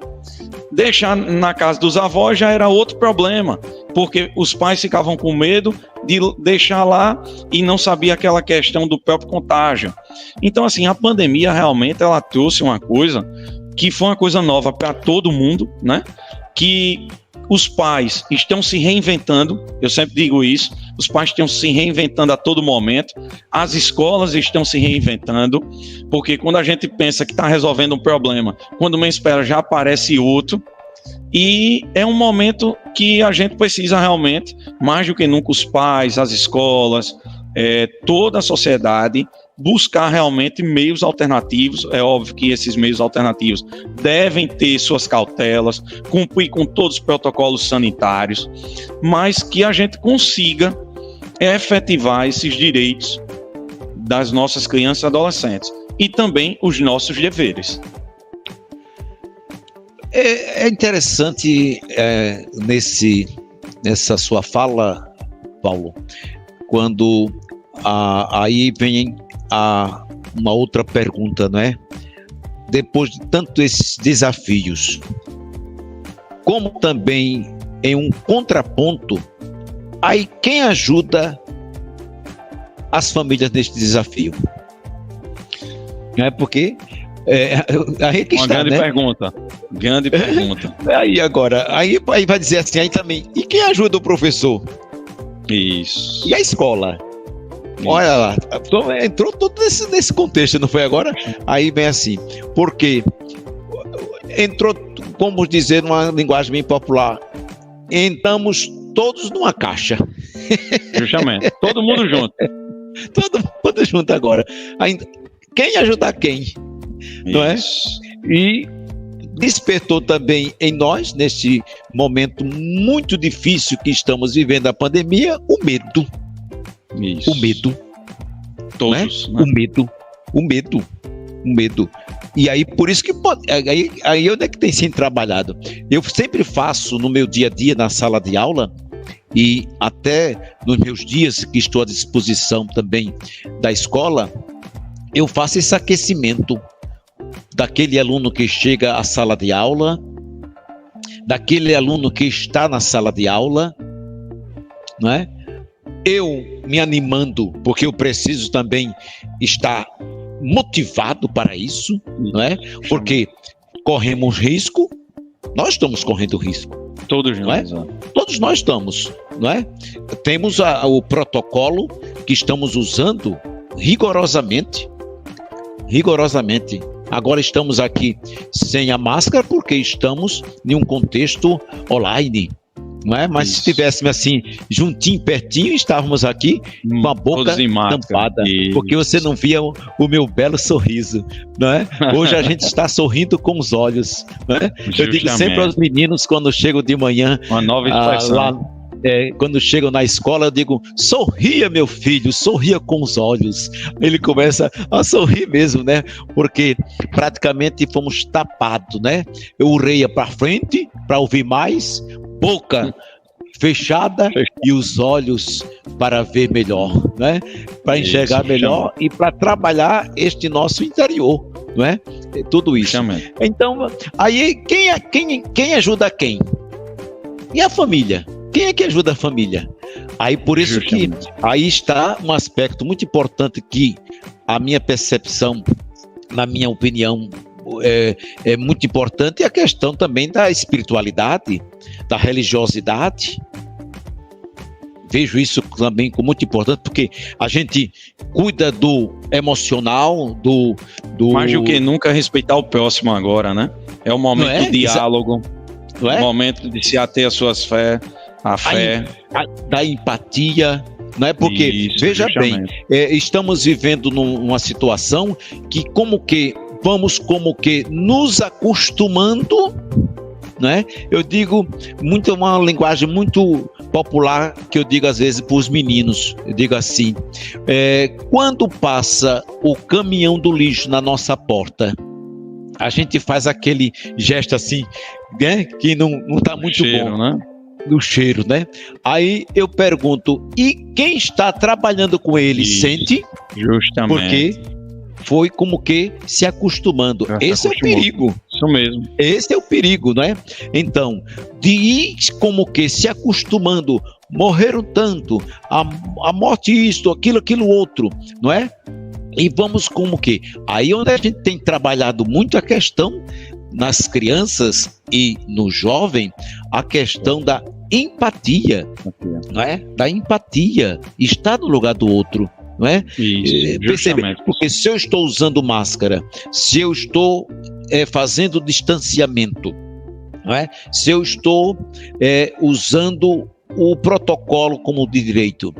Deixar na casa dos avós já era outro problema, porque os pais ficavam com medo de deixar lá e não sabia aquela questão do próprio contágio. Então, assim, a pandemia realmente ela trouxe uma coisa que foi uma coisa nova para todo mundo, né? Que os pais estão se reinventando, eu sempre digo isso, os pais estão se reinventando a todo momento, as escolas estão se reinventando, porque quando a gente pensa que está resolvendo um problema, quando menos espera já aparece outro, e é um momento que a gente precisa realmente, mais do que nunca, os pais, as escolas, toda a sociedade, buscar realmente meios alternativos. É óbvio que esses meios alternativos devem ter suas cautelas, cumprir com todos os protocolos sanitários, mas que a gente consiga efetivar esses direitos das nossas crianças e adolescentes e também os nossos deveres. É interessante nessa sua fala, Paulo, quando aí vem uma outra pergunta, não é? Depois de tantos esses desafios, como também em um contraponto, aí quem ajuda as famílias neste desafio? Não é porque aí que uma está, grande né? Grande pergunta. Aí agora, aí vai dizer assim, aí também, e quem ajuda o professor? Isso. E a escola? Olha lá, entrou todo nesse contexto, não foi agora? Aí vem assim, porque entrou, como dizer numa linguagem bem popular, entramos todos numa caixa. Justamente, todo mundo junto. Todo mundo junto agora. Ainda, quem ajudar quem? Não é? E despertou também em nós, neste momento muito difícil que estamos vivendo a pandemia, o medo. Isso. O medo. Todos. Né? O medo. E aí, por isso que aí onde é que tem sido trabalhado? Eu sempre faço no meu dia a dia na sala de aula e até nos meus dias que estou à disposição também da escola, eu faço esse aquecimento daquele aluno que chega à sala de aula, daquele aluno que está na sala de aula, não é? Eu me animando, porque eu preciso também estar motivado para isso, não é? Porque corremos risco, nós estamos correndo risco. Todos nós. Não é? Todos nós estamos, não é? Temos o protocolo que estamos usando rigorosamente. Agora estamos aqui sem a máscara porque estamos em um contexto online. não é? Mas se estivéssemos assim, juntinho, pertinho, estávamos aqui com a boca tampada, porque você não via o meu belo sorriso, não é? Hoje a gente está sorrindo com os olhos, não é? Eu digo sempre aos meninos, quando chegam de manhã, uma nova expressão. Quando chegam na escola, eu digo: sorria, meu filho, sorria com os olhos. Ele começa a sorrir mesmo, né? Porque praticamente fomos tapados, né? Eu orelha para frente para ouvir mais, boca fechada e os olhos para ver melhor, né? Para enxergar melhor e para trabalhar este nosso interior, não é? Tudo isso. Então, aí quem ajuda quem? E a família? Quem é que ajuda a família? Aí por isso que aí está um aspecto muito importante que a minha percepção, na minha opinião, é muito importante, a questão também da espiritualidade, da religiosidade. Vejo isso também como muito importante, porque a gente cuida do emocional, do... Mais do que nunca respeitar o próximo agora, né? É o momento do diálogo, o momento de se ater às suas fé. A fé. Da empatia, não é? Porque, isso, veja bem, estamos vivendo numa situação que vamos nos acostumando, né? Eu digo, uma linguagem muito popular, que eu digo às vezes para os meninos, eu digo assim, quando passa o caminhão do lixo na nossa porta, a gente faz aquele gesto assim, né? Que não está muito cheiro, bom, né? Do cheiro, né? Aí eu pergunto, e quem está trabalhando com ele sente? Justamente. Porque foi como que se acostumando. Esse é o perigo. Isso mesmo. Esse é o perigo, né? Então, de ir como que se acostumando, morreram tanto, a morte isto, aquilo outro, não é? E vamos como que? Aí onde a gente tem trabalhado muito a questão nas crianças e no jovem, a questão da empatia, não é? Da empatia, estar no lugar do outro, não é? Percebe? Porque se eu estou usando máscara, se eu estou fazendo distanciamento, não é? Se eu estou usando o protocolo como de direito,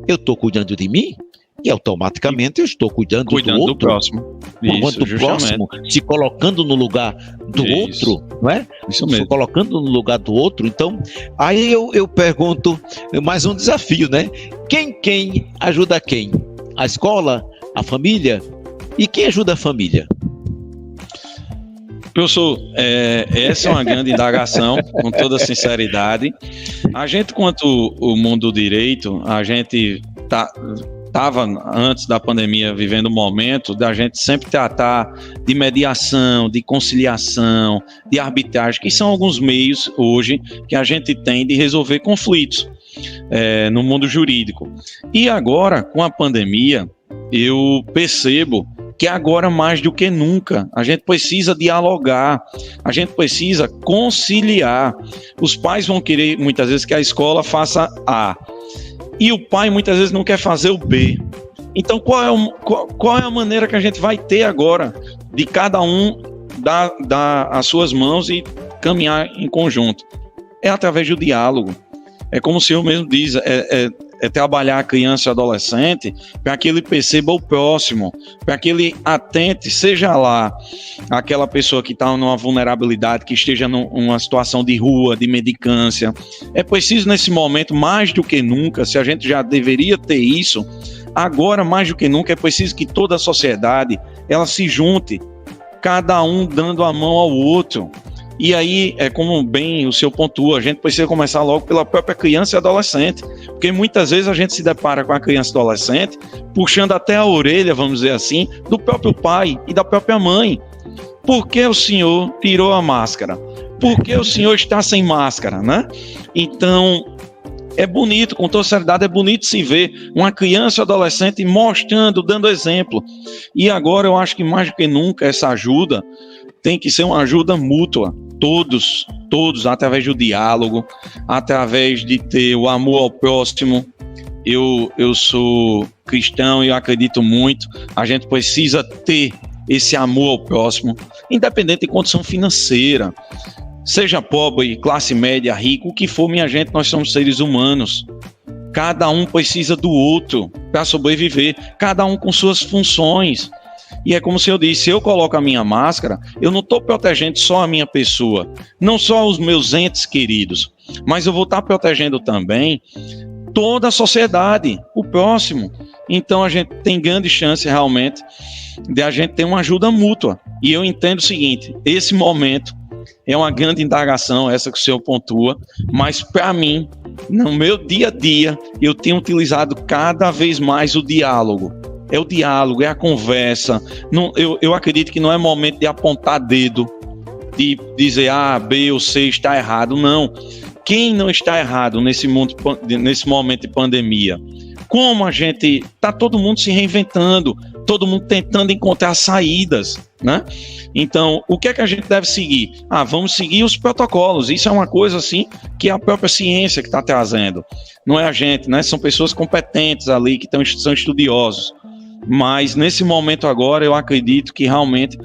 eu estou cuidando de mim? E automaticamente eu estou cuidando do outro, do próximo. Isso, do próximo, se colocando no lugar do outro, não é? Isso mesmo. Se colocando no lugar do outro. Então, aí eu pergunto, mais um desafio, né? Quem ajuda quem? A escola? A família? E quem ajuda a família? Professor, essa é uma grande indagação, com toda sinceridade. A gente, quanto o mundo do direito, a gente estava, antes da pandemia, vivendo um momento da gente sempre tratar de mediação, de conciliação, de arbitragem, que são alguns meios hoje que a gente tem de resolver conflitos no mundo jurídico. E agora, com a pandemia, eu percebo que agora mais do que nunca a gente precisa dialogar, a gente precisa conciliar. Os pais vão querer muitas vezes que a escola faça A, e o pai muitas vezes não quer fazer o B. Então qual é a maneira que a gente vai ter agora de cada um dar as suas mãos e caminhar em conjunto? É através do diálogo. É como o senhor mesmo diz, é trabalhar a criança e o adolescente para que ele perceba o próximo, para que ele atente, seja lá aquela pessoa que está numa vulnerabilidade, que esteja numa situação de rua, de mendicância. É preciso nesse momento, mais do que nunca, se a gente já deveria ter isso, agora mais do que nunca é preciso que toda a sociedade ela se junte, cada um dando a mão ao outro. E aí, como bem o senhor pontua, a gente precisa começar logo pela própria criança e adolescente, porque muitas vezes a gente se depara com a criança e adolescente puxando até a orelha, vamos dizer assim, do próprio pai e da própria mãe. Por que o senhor tirou a máscara? Por que o senhor está sem máscara, né? Então, é bonito, com toda seriedade, é bonito se ver uma criança e adolescente mostrando, dando exemplo. E agora eu acho que mais do que nunca essa ajuda tem que ser uma ajuda mútua. Todos, através do diálogo, através de ter o amor ao próximo. Eu sou cristão e eu acredito muito, a gente precisa ter esse amor ao próximo, independente de condição financeira. seja pobre, classe média, rico, o que for, minha gente, nós somos seres humanos. Cada um precisa do outro para sobreviver, cada um com suas funções. E é como se eu disse, se eu coloco a minha máscara, eu não estou protegendo só a minha pessoa, não só os meus entes queridos, mas eu vou estar protegendo também toda a sociedade, o próximo. Então a gente tem grande chance realmente de a gente ter uma ajuda mútua. E eu entendo o seguinte, esse momento é uma grande indagação, essa que o senhor pontua, mas para mim, no meu dia a dia, eu tenho utilizado cada vez mais o diálogo. É o diálogo, é a conversa. Não, eu acredito que não é momento de apontar dedo, de dizer A, B ou C está errado. Não. Quem não está errado nesse momento de pandemia? Como a gente está todo mundo se reinventando, todo mundo tentando encontrar saídas, né? Então, o que é que a gente deve seguir? Vamos seguir os protocolos. Isso é uma coisa assim que é a própria ciência que está trazendo. Não é a gente, né? São pessoas competentes ali que são estudiosos. Mas nesse momento agora eu acredito que realmente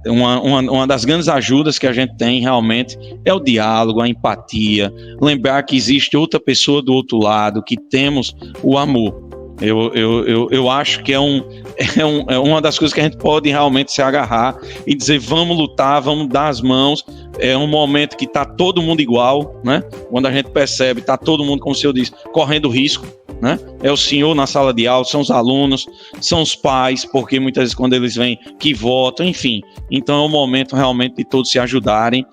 uma das grandes ajudas que a gente tem realmente é o diálogo, a empatia, lembrar que existe outra pessoa do outro lado, que temos o amor. Eu acho que é uma das coisas que a gente pode realmente se agarrar e dizer vamos lutar, vamos dar as mãos. É um momento que está todo mundo igual, né? Quando a gente percebe, está todo mundo, como o senhor disse, correndo risco, né? É o senhor na sala de aula, são os alunos, são os pais, porque muitas vezes quando eles vêm que votam, enfim. Então é um momento realmente de todos se ajudarem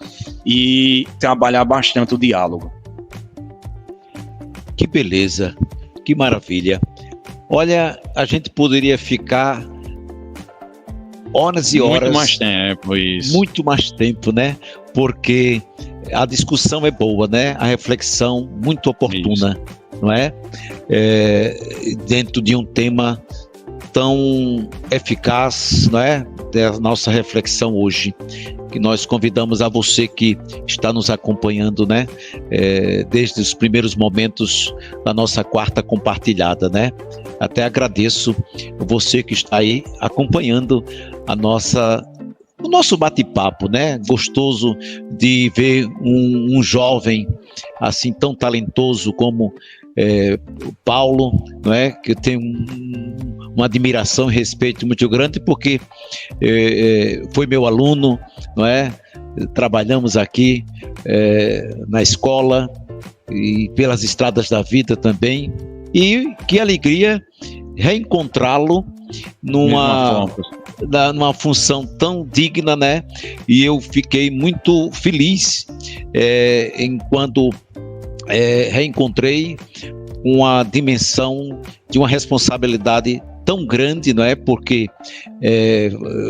e trabalhar bastante o diálogo. Que beleza, que maravilha. Olha, a gente poderia ficar horas e horas. Muito mais tempo, isso. Muito mais tempo, né? Porque a discussão é boa, né? A reflexão muito oportuna, isso. Não é? Dentro de um tema tão eficaz, não é? Da nossa reflexão hoje, que nós convidamos a você que está nos acompanhando, né? Desde os primeiros momentos da nossa quarta compartilhada, né? Até agradeço você que está aí acompanhando o nosso bate-papo, né? Gostoso de ver um jovem assim tão talentoso como o Paulo, não é? Que eu tenho uma admiração e respeito muito grande porque foi meu aluno, não é? Trabalhamos aqui na escola e pelas estradas da vida também, e que alegria reencontrá-lo numa função tão digna, né? E eu fiquei muito feliz enquanto reencontrei uma dimensão de uma responsabilidade tão grande, não é? Porque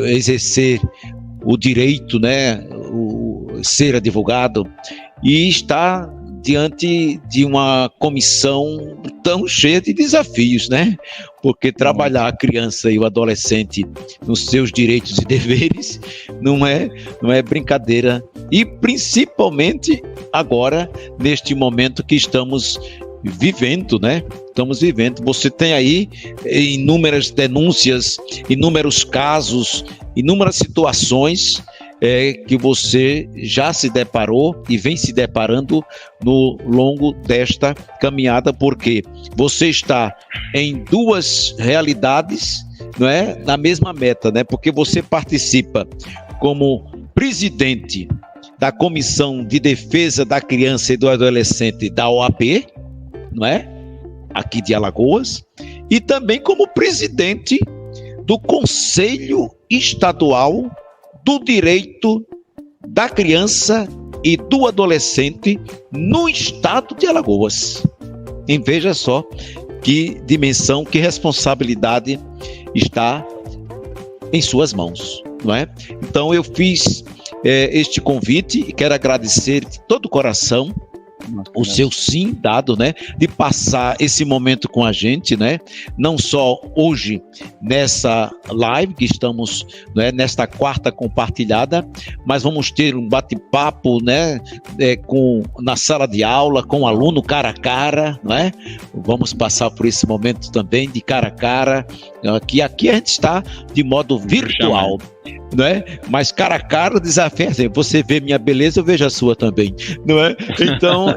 exercer o direito, né? Ser advogado e estar diante de uma comissão tão cheia de desafios, né? Porque trabalhar a criança e o adolescente nos seus direitos e deveres não é brincadeira, e principalmente agora, neste momento que estamos vivendo, né? Estamos vivendo. Você tem aí inúmeras denúncias, inúmeros casos, inúmeras situações que você já se deparou e vem se deparando no longo desta caminhada, porque você está em duas realidades, não é? Na mesma meta, né? Porque você participa como presidente da Comissão de Defesa da Criança e do Adolescente da OAB, não é? Aqui de Alagoas, e também como presidente do Conselho Estadual do Direito da Criança e do Adolescente no estado de Alagoas. E veja só que dimensão, que responsabilidade está em suas mãos, não é? Então eu fiz este convite e quero agradecer de todo o coração o seu sim dado, né, de passar esse momento com a gente, né, não só hoje nessa live que estamos, né, nesta quarta compartilhada, mas vamos ter um bate-papo, né, na sala de aula, com o aluno cara a cara, né, vamos passar por esse momento também de cara a cara, aqui a gente está de modo virtual, não é? Mas cara a cara o desafio é assim, você vê minha beleza, eu vejo a sua também, não é? Então,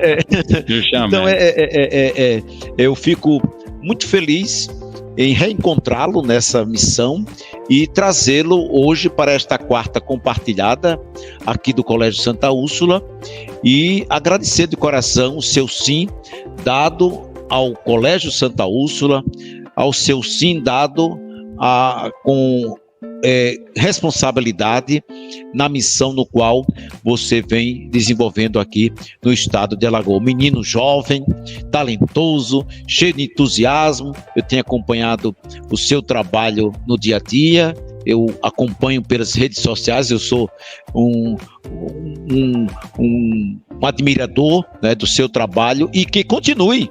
eu fico muito feliz em reencontrá-lo nessa missão e trazê-lo hoje para esta quarta compartilhada aqui do Colégio Santa Úrsula e agradecer de coração o seu sim dado ao Colégio Santa Úrsula, ao seu sim dado com responsabilidade na missão no qual você vem desenvolvendo aqui no estado de Alagoas. Menino jovem, talentoso, cheio de entusiasmo. Eu tenho acompanhado o seu trabalho no dia a dia, eu acompanho pelas redes sociais, eu sou um admirador, né, do seu trabalho e que continue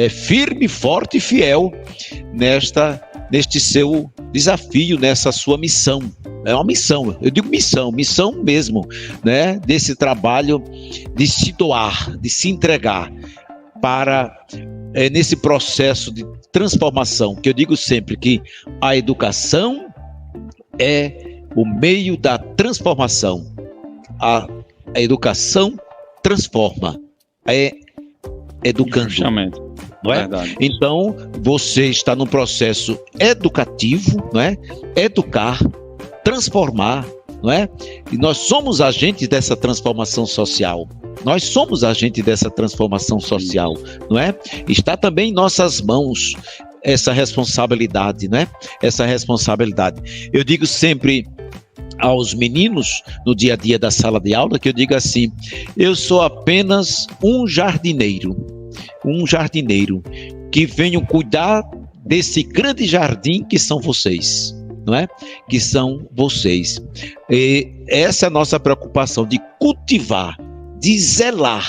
firme, forte e fiel neste seu desafio, nessa sua missão. É uma missão, eu digo missão mesmo, né? Desse trabalho de se doar, de se entregar para nesse processo de transformação, que eu digo sempre que a educação é o meio da transformação. A educação transforma, educando. Justamente. Não é? Então, você está num processo educativo, não é? Educar, transformar, não é? E nós somos agentes dessa transformação social. Nós somos agentes dessa transformação social, não é? Está também em nossas mãos essa responsabilidade, né? Essa responsabilidade. Eu digo sempre aos meninos no dia a dia da sala de aula que eu digo assim: eu sou apenas um jardineiro que venho cuidar desse grande jardim que são vocês, não é? Que são vocês. E essa é a nossa preocupação, de cultivar, de zelar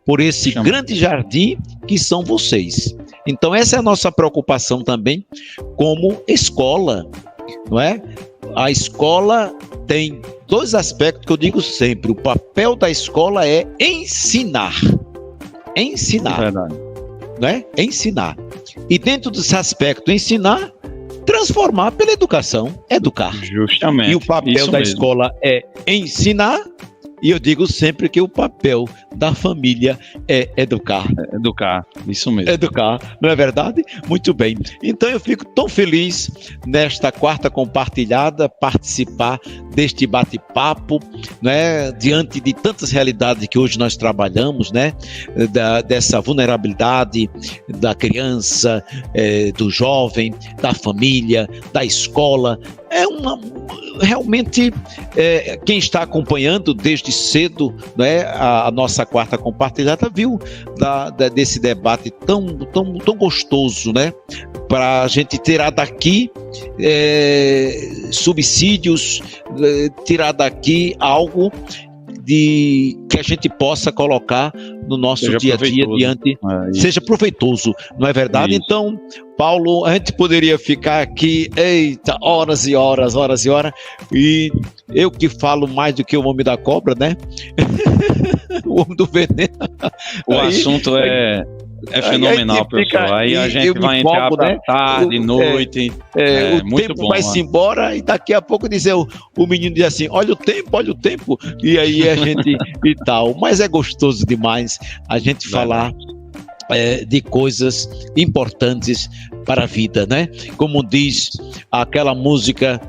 por esse grande jardim que são vocês. Então essa é a nossa preocupação também como escola, não é? A escola tem dois aspectos que eu digo sempre: o papel da escola é ensinar. Ensinar, né? Ensinar. E dentro desse aspecto, ensinar, transformar pela educação, educar. Justamente. E o papel da escola é ensinar, e eu digo sempre que o papel da família é educar. Educar, isso mesmo. Educar, não é verdade? Muito bem. Então eu fico tão feliz nesta quarta compartilhada, participar deste bate-papo, né, diante de tantas realidades que hoje nós trabalhamos, né, dessa vulnerabilidade da criança, do jovem, da família, da escola. Realmente, quem está acompanhando desde cedo, né, a nossa quarta compartilhada viu desse debate tão gostoso, né, para a gente tirar daqui subsídios, tirar daqui algo que a gente possa colocar no nosso dia a dia diante, seja proveitoso, não é verdade? Isso. Então, Paulo, a gente poderia ficar aqui, horas e horas, e eu que falo mais do que o homem da cobra, né? O homem do veneno. O assunto é fenomenal, pessoal. Aí a gente vai entrar para tarde, noite. O tempo bom, vai-se embora e daqui a pouco o menino diz assim: olha o tempo, e aí a gente e tal. Mas é gostoso demais a gente falar de coisas importantes para a vida, né? Como diz aquela música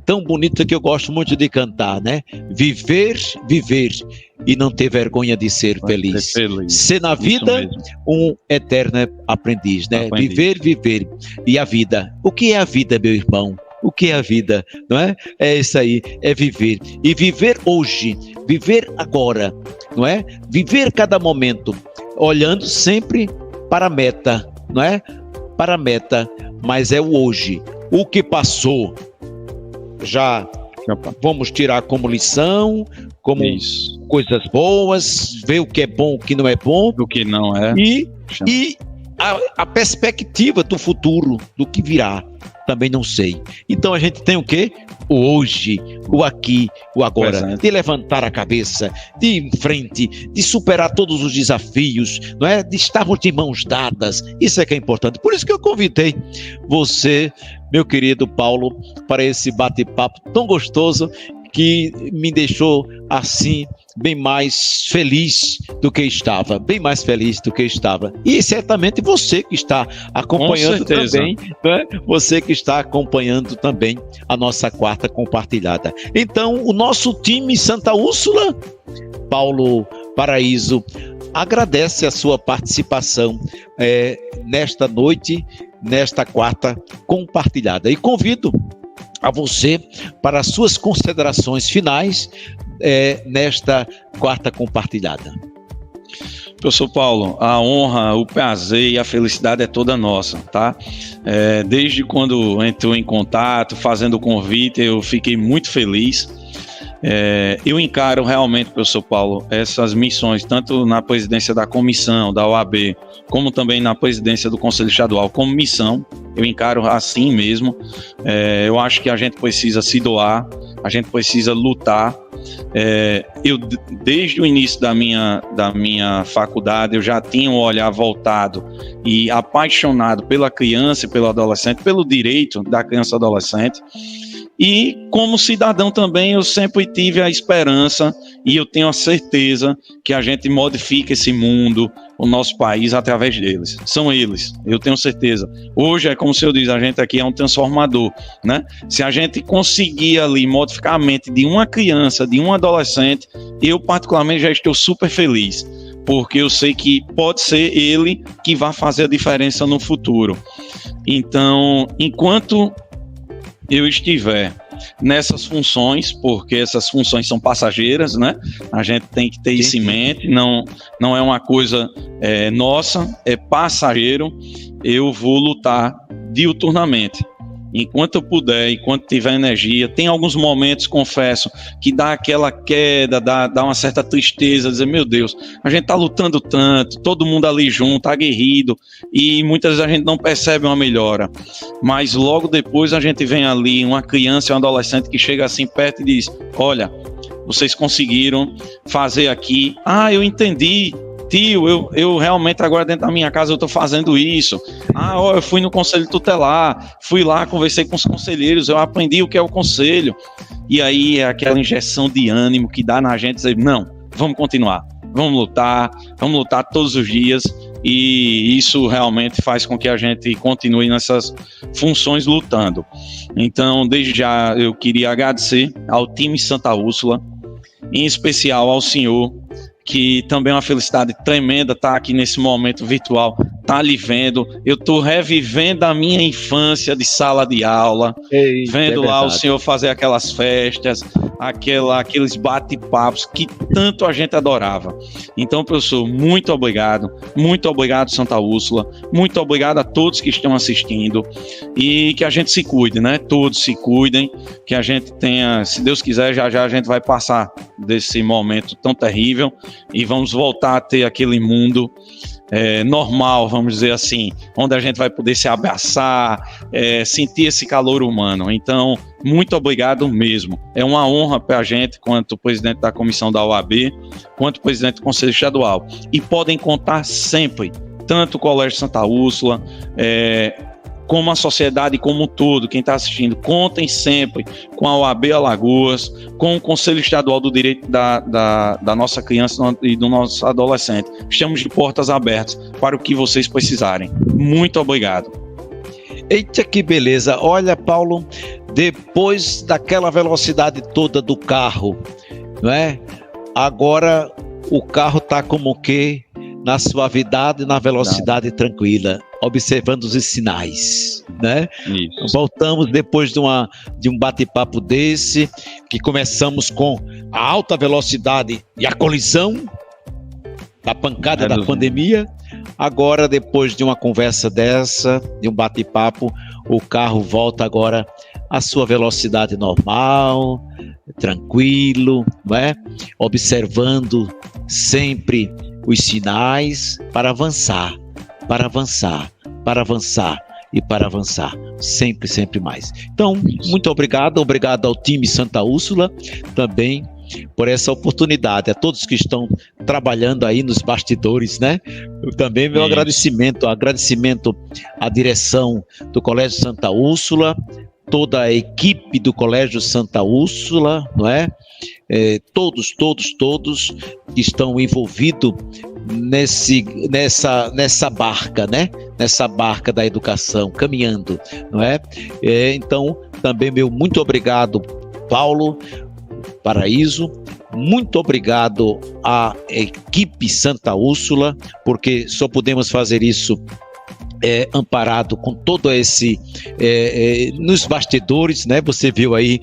tão bonita que eu gosto muito de cantar, né? Viver e não ter vergonha de ser feliz. Ser na vida um eterno aprendiz, né? Viver. E a vida? O que é a vida, meu irmão? O que é a vida? Não é? É isso aí, é viver. E viver hoje, viver agora, não é? Viver cada momento, olhando sempre para a meta, não é? Para a meta, mas é o hoje. O que passou, já vamos tirar como lição, como coisas boas, ver o que é bom, o que não é bom. O que não é. E a perspectiva do futuro, do que virá, também não sei. Então a gente tem o quê? O hoje, o aqui, o agora. De levantar a cabeça, de ir em frente, de superar todos os desafios, não é? De estarmos de mãos dadas. Isso é que é importante. Por isso que eu convidei você meu querido Paulo, para esse bate-papo tão gostoso que me deixou assim bem mais feliz do que estava, bem mais feliz do que estava. E certamente você que está acompanhando também, né? Você que está acompanhando também a nossa quarta compartilhada. Então, o nosso time Santa Úrsula, Paulo Paraíso, agradece a sua participação nesta noite, nesta quarta compartilhada. E convido a você para as suas considerações finais nesta quarta compartilhada. Professor Paulo, a honra, o prazer e a felicidade é toda nossa, tá? Desde quando entrou em contato, fazendo o convite, eu fiquei muito feliz. Eu encaro realmente, professor Paulo, essas missões, tanto na presidência da comissão, da OAB, como também na presidência do Conselho Estadual, como missão. Eu encaro assim mesmo. Eu acho que a gente precisa se doar, a gente precisa lutar. Desde o início da minha faculdade, eu já tinha um olhar voltado e apaixonado pela criança e pelo adolescente, pelo direito da criança e adolescente. E como cidadão também eu sempre tive a esperança e eu tenho a certeza que a gente modifica esse mundo, o nosso país, através deles. São eles, eu tenho certeza. Hoje é como o senhor diz, a gente aqui é um transformador, né? Se a gente conseguir ali modificar a mente de uma criança, de um adolescente, eu particularmente já estou super feliz, porque eu sei que pode ser ele que vai fazer a diferença no futuro. Então, enquanto eu estiver nessas funções, porque essas funções são passageiras, né? A gente tem que ter isso em mente, não é uma coisa nossa, é passageiro. Eu vou lutar diuturnamente. Enquanto eu puder, enquanto tiver energia, tem alguns momentos, confesso, que dá aquela queda, dá uma certa tristeza, dizer, meu Deus, a gente tá lutando tanto, todo mundo ali junto, aguerrido, e muitas vezes a gente não percebe uma melhora, mas logo depois a gente vem ali, uma criança e um adolescente que chega assim perto e diz, olha, vocês conseguiram fazer aqui, eu entendi, tio, eu realmente agora dentro da minha casa eu estou fazendo isso. Eu fui no conselho tutelar, fui lá, conversei com os conselheiros, eu aprendi o que é o conselho. E aí é aquela injeção de ânimo que dá na gente, dizer, não, vamos continuar, vamos lutar todos os dias, e isso realmente faz com que a gente continue nessas funções lutando. Então, desde já eu queria agradecer ao time Santa Úrsula, em especial ao senhor, que também é uma felicidade tremenda estar aqui nesse momento virtual, estar lhe vendo. Eu estou revivendo a minha infância de sala de aula, vendo lá o senhor fazer aquelas festas, aqueles bate-papos que tanto a gente adorava. Então, professor, muito obrigado Santa Úrsula, muito obrigado a todos que estão assistindo, e que a gente se cuide, né? Todos se cuidem, que a gente tenha, se Deus quiser, já a gente vai passar desse momento tão terrível e vamos voltar a ter aquele mundo normal, vamos dizer assim, onde a gente vai poder se abraçar, sentir esse calor humano. Então, muito obrigado mesmo. É uma honra para a gente, quanto presidente da comissão da OAB, quanto presidente do Conselho Estadual. E podem contar sempre, tanto o Colégio Santa Úrsula, como a sociedade como um todo, quem está assistindo, contem sempre com a OAB Alagoas, com o Conselho Estadual do Direito da nossa criança e do nosso adolescente. Estamos de portas abertas para o que vocês precisarem. Muito obrigado. Eita, que beleza. Olha, Paulo, depois daquela velocidade toda do carro, não é? Agora o carro está como que na suavidade e na velocidade tranquila, observando os sinais, né? Isso. Voltamos depois de um bate-papo desse, que começamos com a alta velocidade e a colisão, da pancada da pandemia. Agora, depois de uma conversa dessa, de um bate-papo, o carro volta agora à sua velocidade normal, tranquilo, não é? Observando sempre os sinais para avançar, sempre mais. Então, muito obrigado ao time Santa Úrsula, também por essa oportunidade, a todos que estão trabalhando aí nos bastidores, né? Também meu agradecimento à direção do Colégio Santa Úrsula, toda a equipe do Colégio Santa Úrsula, não é? Todos que estão envolvidos nessa barca, né? Nessa barca da educação, caminhando, não é? Então, também meu muito obrigado, Paulo Paraíso, muito obrigado à equipe Santa Úrsula, porque só podemos fazer isso amparado com todo esse nos bastidores, né? Você viu aí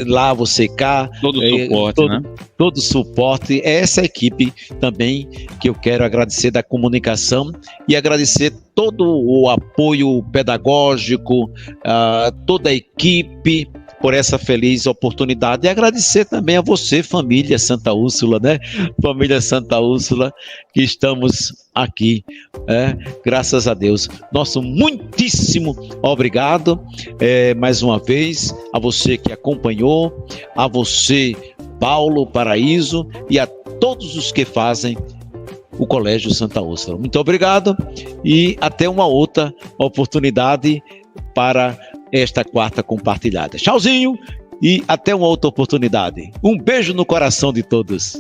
lá, você cá, todo o suporte, né? Todo o suporte. É essa equipe também que eu quero agradecer da comunicação e agradecer todo o apoio pedagógico, toda a equipe por essa feliz oportunidade e agradecer também a você, família Santa Úrsula, né? Família Santa Úrsula, que estamos aqui, graças a Deus. Nosso muitíssimo obrigado mais uma vez a você que acompanhou, a você, Paulo Paraíso, e a todos os que fazem o Colégio Santa Úrsula. Muito obrigado e até uma outra oportunidade para esta quarta compartilhada. Tchauzinho e até uma outra oportunidade. Um beijo no coração de todos.